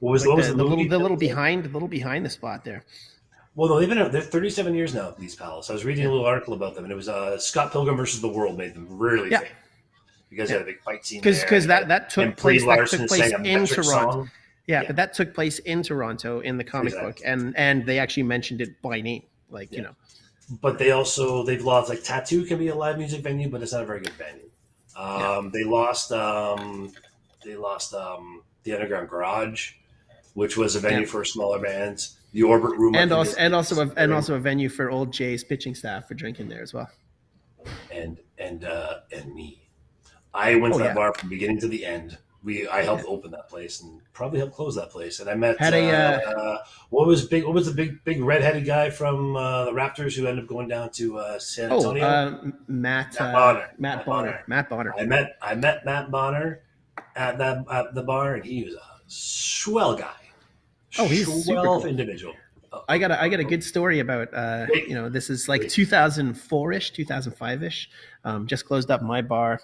What was the little behind the spot there? Well, no, they're 37 years now, Lee's Palace. I was reading a little article about them, and it was Scott Pilgrim versus the World made them really famous. Because they had a big fight scene because that took place in Toronto. Song. Yeah, but that took place in Toronto in the comic book, and they actually mentioned it by name, But they've lost, like, Tattoo can be a live music venue, but it's not a very good venue. Yeah. They lost. The Underground Garage, which was a Yeah. venue for smaller bands. The Orbit Room, I And think, also and disappearing. also a venue for old Jay's pitching staff for drinking there as well. And me. I went Oh to that yeah. bar from beginning to the end. I Yeah. helped open that place and probably helped close that place. And I met Had a what was the big redheaded guy from the Raptors who ended up going down to San oh Antonio? Matt Bonner. Matt Matt Bonner. Bonner. Matt Bonner. I met Matt Bonner at the bar, and he was a swell guy, Oh, he's super swell cool. individual. I got a good story about Great, this is like great. 2004ish, 2005ish. Just closed up my bar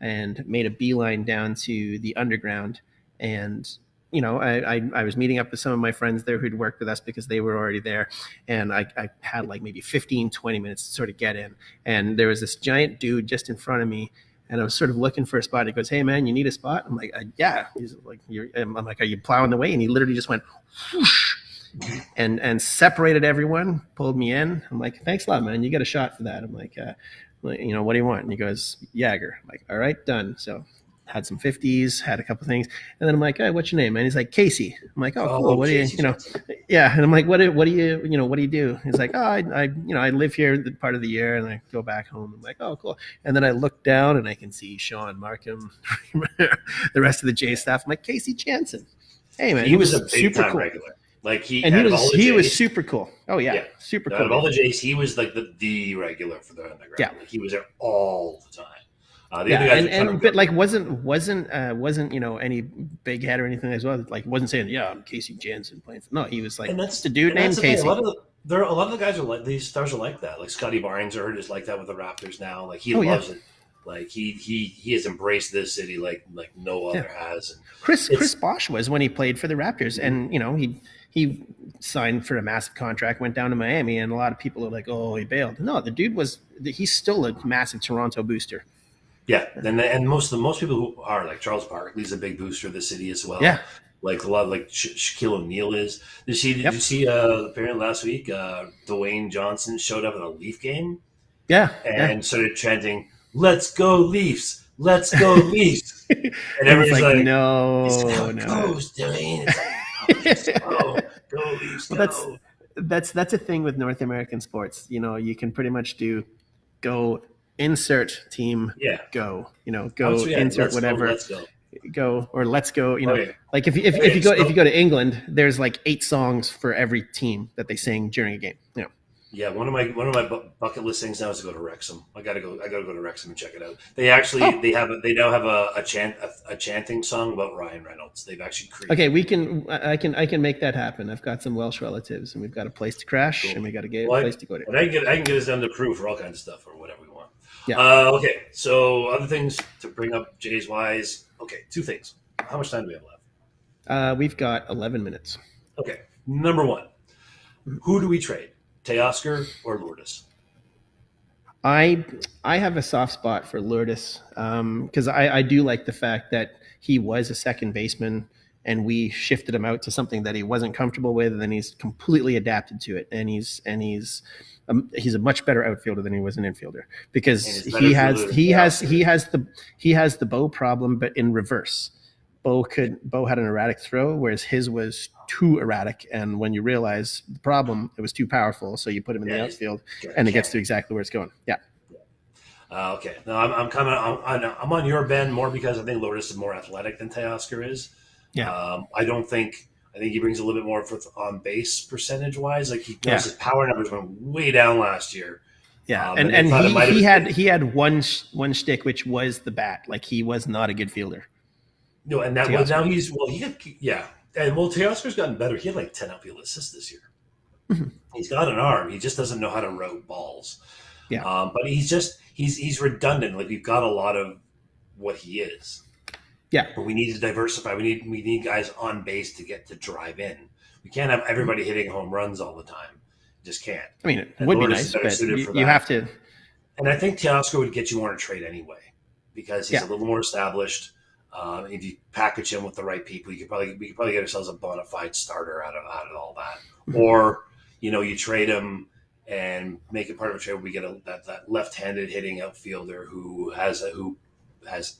and made a beeline down to the underground. And I was meeting up with some of my friends there who'd worked with us because they were already there. And I had like maybe 15, 20 minutes to sort of get in. And there was this giant dude just in front of me. And I was sort of looking for a spot. He goes, "Hey man, you need a spot?" I'm like, "Yeah." He's like, I'm like, "Are you plowing the way?" And he literally just went whoosh, and separated everyone, pulled me in. I'm like, "Thanks a lot, man. You get a shot for that." I'm like, "What do you want?" And he goes, "Jagger." I'm like, "All right, done." So had some 50s, had a couple things, and then I'm like, "Hey, what's your name?" And he's like, "Casey." I'm like, "Oh, cool. Oh, What do you, Casey Jensen. yeah?" And I'm like, "What do you, what do you do?" He's like, "Oh, I live here the part of the year, and I go back home." I'm like, "Oh, cool." And then I look down and I can see Sean Markham, the rest of the J staff. I'm like, "Casey Jansen." Hey man, He he was was a big super time cool. regular. Like he And out of all the he was Jays, super cool. Oh yeah, yeah, super out cool of all dude. the Jays, he was like the regular for the Yeah, underground. Like he was there all the time. The yeah, other guys were trying to and build. but like wasn't any big head or anything as well. Like wasn't saying yeah I'm Casey Jansen playing. No, he was like just a dude And that's named the thing. Casey. A lot of the guys are like these stars are like that. Like Scotty Barnes are just like that with the Raptors now. Like he Oh yeah, loves it. Like he has embraced this city like no yeah. other has. And Chris it's Bosch was when he played for the Raptors, and he signed for a massive contract, went down to Miami, and a lot of people are like, oh, he bailed. No, the dude he's still a massive Toronto booster. yeah. And most people who are like Charles Barkley's a big booster of the city as Yeah. well. Like a lot of like Shaquille O'Neal is. Did you Yep. see apparently last week Dwayne Johnson showed up at a Leaf game Yeah. Yeah. and started chanting, "Let's go Leafs! Let's go Leafs!" And And it's everybody's like, like, "This is how no, it no. goes, Dwayne." It's like, "Oh, just go Leafs, Well, go!" that's a thing with North American sports. You can pretty much do go insert team Yeah. go. Once Go we had insert "Let's go, whatever let's go." go or let's go. Okay, Like if okay. you go if you So go to England, there's like 8 songs for every team that they sing during a game. yeah, one of my bucket list things now is to go to Wrexham. I gotta go to Wrexham and check it out. Oh, They now have a chanting song about Ryan Reynolds. They've actually okay. created. I can make that happen. I've got some Welsh relatives, and we've got a place to crash, and Cool. we got a Well, place to go to. and I can get us down to Peru for all kinds of stuff or whatever we want. Yeah. Okay, so other things to bring up, Jay's wise. Okay, two things. How much time do we have left? We've got 11 minutes. Okay, number one, who do we trade, Teoscar or Lourdes? I I have a soft spot for Lourdes because I do like the fact that he was a second baseman and we shifted him out to something that he wasn't comfortable with, and then he's completely adapted to it, and he's a much better outfielder than he was an infielder And because it's better fielder than Teoscar. he has the Bo problem, but in reverse. Bo had an erratic throw, whereas his was too erratic. And when you realize the problem, it was too powerful. So you put him in the Yeah, outfield, he's and it gets cannon. to exactly where it's going. Yeah, Okay, no, I'm kind of I'm on your bend more because I think Lourdes is more athletic than Teoscar is. yeah, I think he brings a little bit more for on base percentage wise. Like he knows yeah, his power numbers went way down last year, yeah. and And they and thought it he might he have had been he had one shtick, which was the bat. Like he was not a good fielder. no, and that was now Teoscar. he's well he had, yeah, and well Teoscar's gotten better. He had like 10 outfield assists this year. Mhm. He's got an arm. He just doesn't know how to route balls. Yeah, But he's redundant. Like we've got a lot of what he is. yeah. But we need to diversify. We need guys on base to get to drive in. We can't have everybody hitting home runs all the time. Just can't. I mean, it And would be Lourdes is nice, better but suited you, for you that. have to. And I think Teoscar would get you more in a trade anyway because he's Yeah, a little more established. If you package him with the right people, we could probably get ourselves a bona fide starter out of all that. Mhm. Or you trade him and make it part of a trade. Where we get that left-handed hitting outfielder who has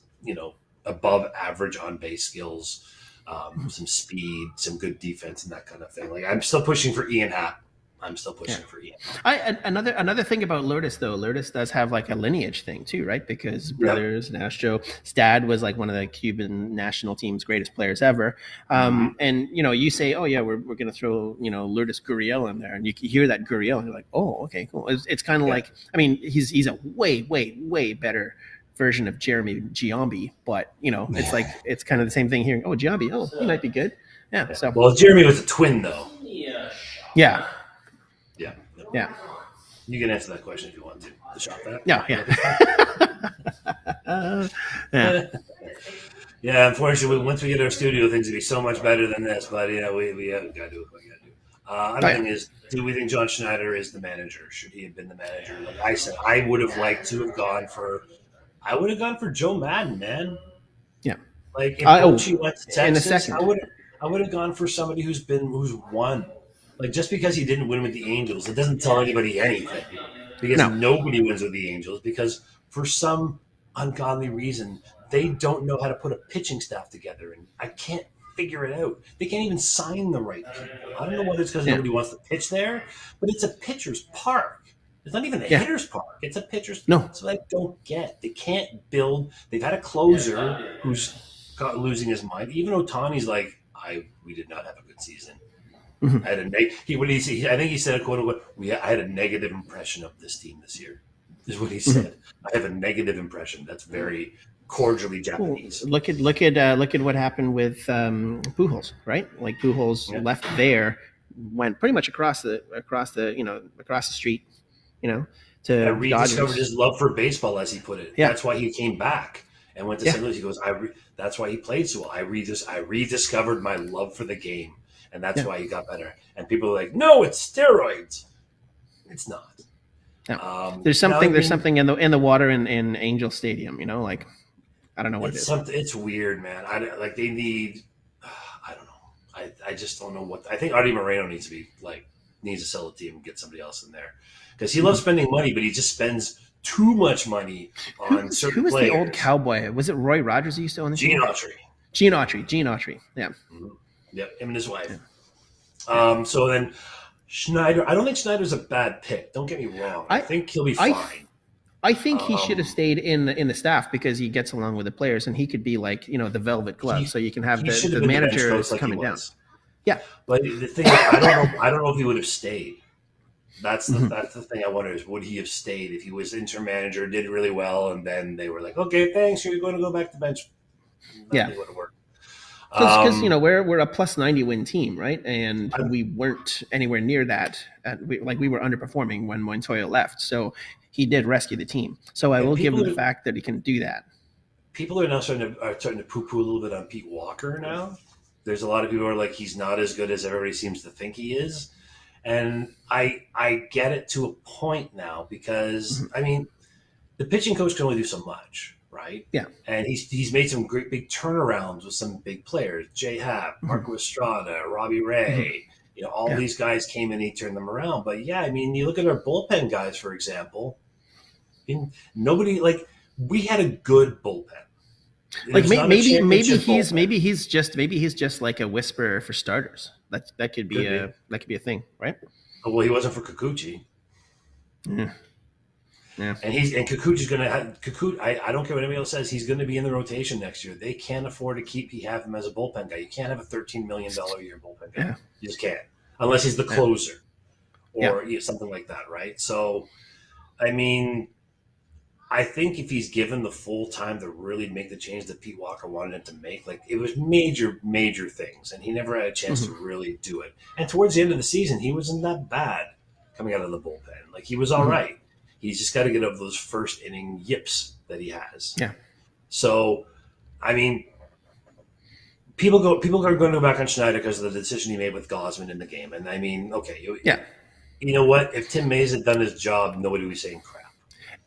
above average on base skills, some speed, some good defense, and that kind of thing. Like I'm still pushing for Ian Happ. I'm still Yeah. pushing for Ian. Another thing about Lourdes though, Lourdes does have like a lineage thing too, right? Because Yep. brothers, Nastro, his dad was like one of the Cuban national team's greatest players ever. Mm-hmm. And you say, oh yeah, we're gonna throw Lourdes Gurriel in there, and you hear that Gurriel, and you're like, oh okay, cool. It's kind of Yeah. like, I mean, he's a way better version of Jeremy Giambi, but it's like it's kind of the same thing here. Oh, Giambi, oh he might be good. Yeah. So Well, Jeremy was a twin though. yeah. Yeah. Yeah. You can answer that question if you want to. The shot that. Yeah. Yeah. Yeah, unfortunately, once we get our studio, things will be so much better than this. But we got to do what we got to do. Another thing is, do we think John Schneider is the manager? Should he have been the manager? Like I said, I would have liked to have gone for. I would have gone for Joe Madden, man. Yeah. Like if Bochy went to in a Texas, second. I would have gone for somebody who's won. Like just because he didn't win with the Angels, it doesn't tell anybody anything. Because nobody wins with the Angels because for some ungodly reason they don't know how to put a pitching staff together, and I can't figure it out. They can't even sign the right people. I don't know whether it's because nobody wants to pitch there, but it's a pitcher's park. It's not even a hitter's park. It's a pitcher's park. So I don't get. They can't build. They've had a closer who's losing his mind. Even Ohtani's like, we did not have a good season. Mm-hmm. I had I think he said, "quote unquote," I had a negative impression of this team this year. Is what he said. Mm-hmm. I have a negative impression. That's very cordially Japanese. Well, look at what happened with Pujols, right? Like Pujols left there, went pretty much across the street, to rediscovered his love for baseball, as he put it. Yeah. That's why he came back and went to St. Louis. He goes, that's why he played so well. I rediscovered my love for the game. And that's why he got better. And people are like, "No, it's steroids." It's not. No. There's something in the water in Angel Stadium. Like I don't know what it is. It's weird, man. They need. I don't know. I just don't know what. I think Artie Moreno needs to sell a team and get somebody else in there because he loves spending money, but he just spends too much money on certain players. Who was the old cowboy? Was it Roy Rogers who used to own the team? Gene Autry. Yeah. Mm-hmm. Yep, him and his wife. So then Schneider, I don't think Schneider's a bad pick. Don't get me wrong. I think he'll be fine. I think he should have stayed in the staff because he gets along with the players and he could be like, the velvet glove. So you can have the manager is coming down. Yeah. But the thing is, I don't know if he would have stayed. That's the thing I wonder is would he have stayed if he was interim manager, did really well, and then they were like, okay, thanks, you're going to go back to bench. That would have worked. Because we're a plus 90 win team, right? And we weren't anywhere near that. We were underperforming when Montoya left, so he did rescue the team. So I will give him the fact that he can do that. People are now starting to poo-poo a little bit on Pete Walker now. There's a lot of people who are like, he's not as good as everybody seems to think he is, and I get it to a point now because I mean, the pitching coach can only do so much. Right. Yeah. And he's made some great big turnarounds with some big players. Jay Happ, Marco Estrada, Robbie Ray. All these guys came in, he turned them around. But yeah, I mean, you look at our bullpen guys, for example. We had a good bullpen. Like maybe he's just like a whisperer for starters. That could be a thing, right? Oh, well, he wasn't for Kikuchi. Yeah. Yeah. And Kikuchi's going to have Kikuchi. I don't care what anybody else says. He's going to be in the rotation next year. They can't afford to have him as a bullpen guy. You can't have a $13 million a year bullpen guy. Yeah. You just can't, unless he's the closer or something like that, right? So, I mean, I think if he's given the full time to really make the change that Pete Walker wanted him to make, like it was major things, and he never had a chance to really do it. And towards the end of the season, he wasn't that bad coming out of the bullpen. Like he was all right. He's just got to get over those first inning yips that he has. Yeah. So, I mean, people are going to go back on Schneider because of the decision he made with Gosman in the game. And I mean, okay, you know what? If Tim Mays had done his job, nobody would be saying crap.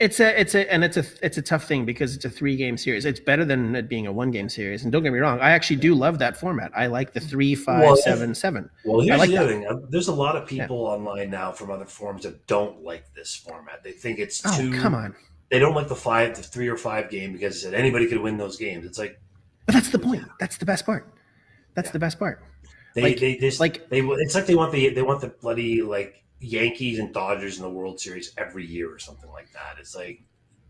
It's a tough thing because it's a 3-game series. It's better than it being a 1-game series. And don't get me wrong, I actually do love that format. I like the 3-5-7-7. Well, here's the other thing. There's a lot of people online now from other forums that don't like this format. They think it's too. Come on. they don't like the 3 or 5 game because they said anybody could win those games. It's like, But that's the point. That's the best part. That's yeah, the best part. they Like, they just like, they it's like they want the bloody like Yankees and Dodgers in the World Series every year or something like that. It's like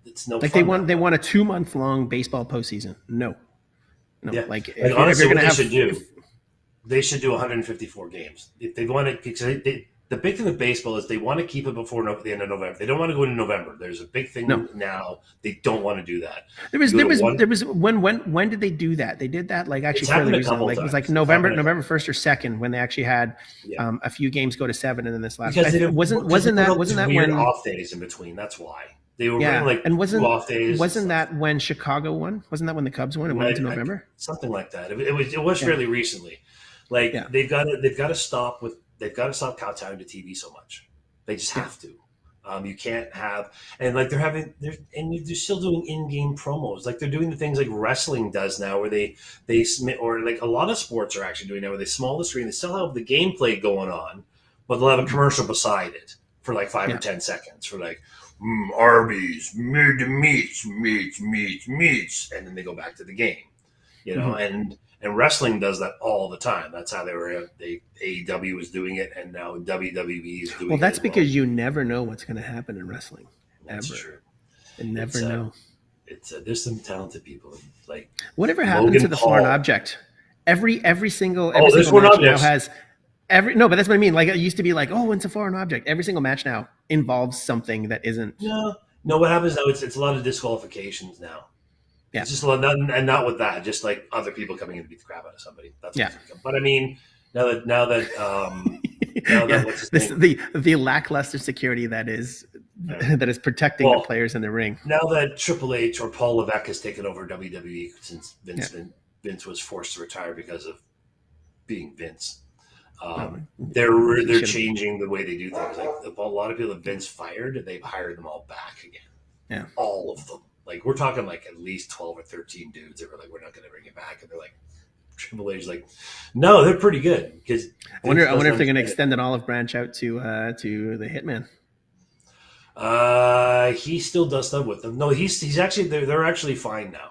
it's no like fun that they way. want a 2 month long baseball postseason. No, no. Yeah, Like like if honestly, you're what gonna they have, should do, if they should do 154 games if they want it. Because the big thing with baseball is they want to keep it before the end of November. They don't want to go into November. There's a big no, thing now. They don't want to do that. there You was go to one. when did they do that? They did that like It's actually fairly happened a recently. couple Like it was like times. It's happened a couple. November 1st or 2nd when they actually had Yeah, a few games go to 7, and then this last because they didn't. Because they put all wasn't these that weird when off days in between. That's why they were running yeah, like and 2 off days and wasn't stuff. that when Chicago won? Wasn't that when the Cubs won? It went into November. Something like that. It was Yeah, fairly recently. Like yeah, they've got to stop kowtowing to TV so much. They just yeah. have to. You can't have and like they're still doing in-game promos. Like they're doing the things like wrestling does now, where they or like a lot of sports are actually doing now, where they small the screen. They still have the gameplay going on, but they'll have a Mhm. commercial beside it for like 5 or 10 seconds for like Arby's, meats, and then they go back to the game. Hmm. And wrestling does that all the time. That's how AEW was doing it, and now WWE is Well, doing it that's as well. because you never know what's going to happen in wrestling, That's ever. true. You It's never know. there's some talented people like Whatever happened to Logan the foreign Paul. object? Oh, Every there's single foreign match now objects. has every no, but that's what I mean. Like it used to be like, oh, it's a foreign object. Every single match now involves something that isn't. No, no. What happens now? It's a lot of disqualifications now. Yeah, It's just a lot, and not with that. Just like other people coming in to beat the crap out of somebody. That's yeah, what's become. But I mean, now that yeah. what's his This name? the lackluster security that is Uh, that is protecting the well, players in the ring. now that Triple H or Paul Levesque has taken over WWE since Yeah, Vince was forced to retire because of being Vince. no, he They're should have. changing the way they do things. Like a lot of people that Vince fired, they've hired them all back again. Yeah, All of them. Like we're talking like at least 12 or 13 dudes that were like, we're not going to bring it back, and they're like, Triple H's like, no, they're pretty good because Vince I doesn't wonder if they're going to understand it. extend an olive branch out to the Hitman. He still does stuff with them. No, he's actually they're actually fine now.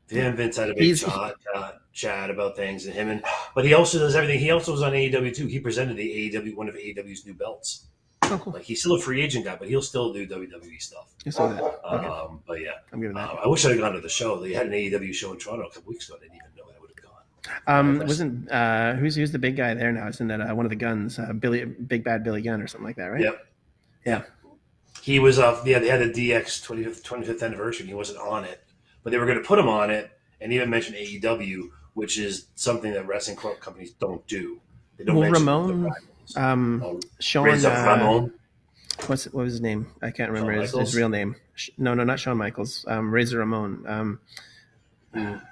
Him Yeah, and Vince had a big he's chat about things, but he also does everything. He also was on AEW too. He presented the one of AEW's new belts. oh cool. Like he's still a free agent guy, but he'll still do WWE stuff. I saw that. Okay, But yeah, I'm giving that. I wish I'd have gone to the show. They had an AEW show in Toronto a couple weeks ago. I didn't even know I would have gone. Wasn't who's the big guy there now? Isn't that one of the guns, Big Bad Billy Gunn or something like that, right? Yep, Yeah. yep. He was off. Yeah, they had the DX 25th anniversary. And he wasn't on it, but they were going to put him on it, and even mention AEW, which is something that wrestling companies don't do. They don't Well, mention the Ramon, rivals. Sean, Razor Ramon, what was his name? I can't remember Shawn his Michaels. real name. No, not Shawn Michaels. Razor Ramon. Mm,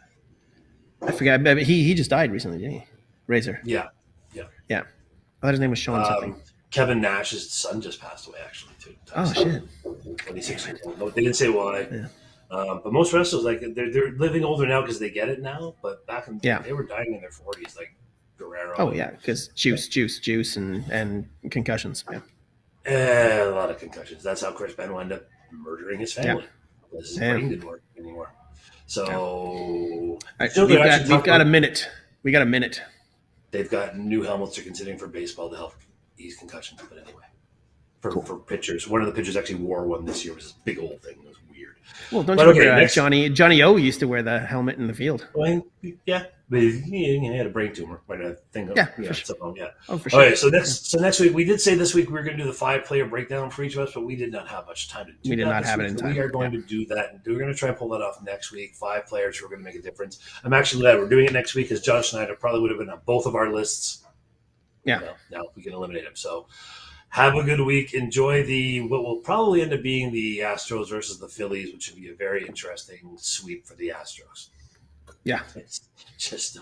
I forgot. But he just died recently, didn't he? Razor. yeah, yeah. Yeah. I thought his name was Sean something. Kevin Nash's son just passed away, actually, too. Oh shit. 26 years old. No, they didn't say why. Yeah. But most wrestlers, like they're living older now because they get it now. But back in Yeah. they were dying in their 40s, like Guerrero. Oh yeah, because juice, and concussions. Yeah. A lot of concussions. That's how Chris Benoit ended up murdering his Yeah. family because his Damn. brain didn't work anymore. So All right, still, we've they're actually got talking a about- minute. We got a minute. they've got new helmets they're considering for baseball to help ease concussions. But anyway, Cool. for pitchers, one of the pitchers actually wore one this year. It was this big old thing. It was weird. Well, don't But you okay, remember next. Johnny O used to wear the helmet in the field? Well, yeah, but he had a brain tumor. Right, I think. Yeah, Yeah. for sure. So, yeah. Oh, for sure. Okay, so next week we did say this week we were going to do the 5-player breakdown for each of us, but we did not have much time to do that. We did not this have it week, in so time. We are going to do that, and we're going to try and pull that off next week. 5 players who are going to make a difference. I'm actually glad we're doing it next week because John Schneider probably would have been on both of our lists. Yeah. Now we can eliminate him. So have a good week. Enjoy what will probably end up being the Astros versus the Phillies, which would be a very interesting sweep for the Astros. Yeah. It's just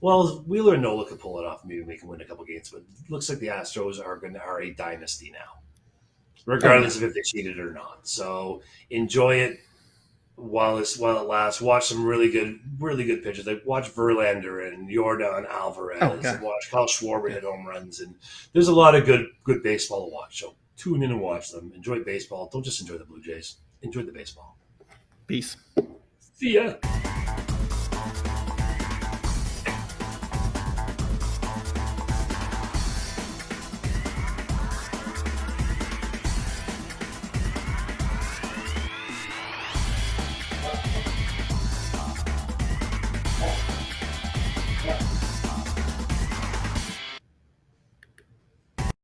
Wheeler and Nola could pull it off. Maybe we can win a couple games, but it looks like the Astros are a dynasty now, regardless of if they cheated or not. So enjoy it while it lasts. Watch some really good pitchers. Like watch Verlander and Yordan Alvarez, and watch Kyle Schwarber hit home runs, and there's a lot of good baseball to watch. So tune in and watch them. Enjoy baseball. Don't just enjoy the Blue Jays. enjoy the baseball. Peace. See ya.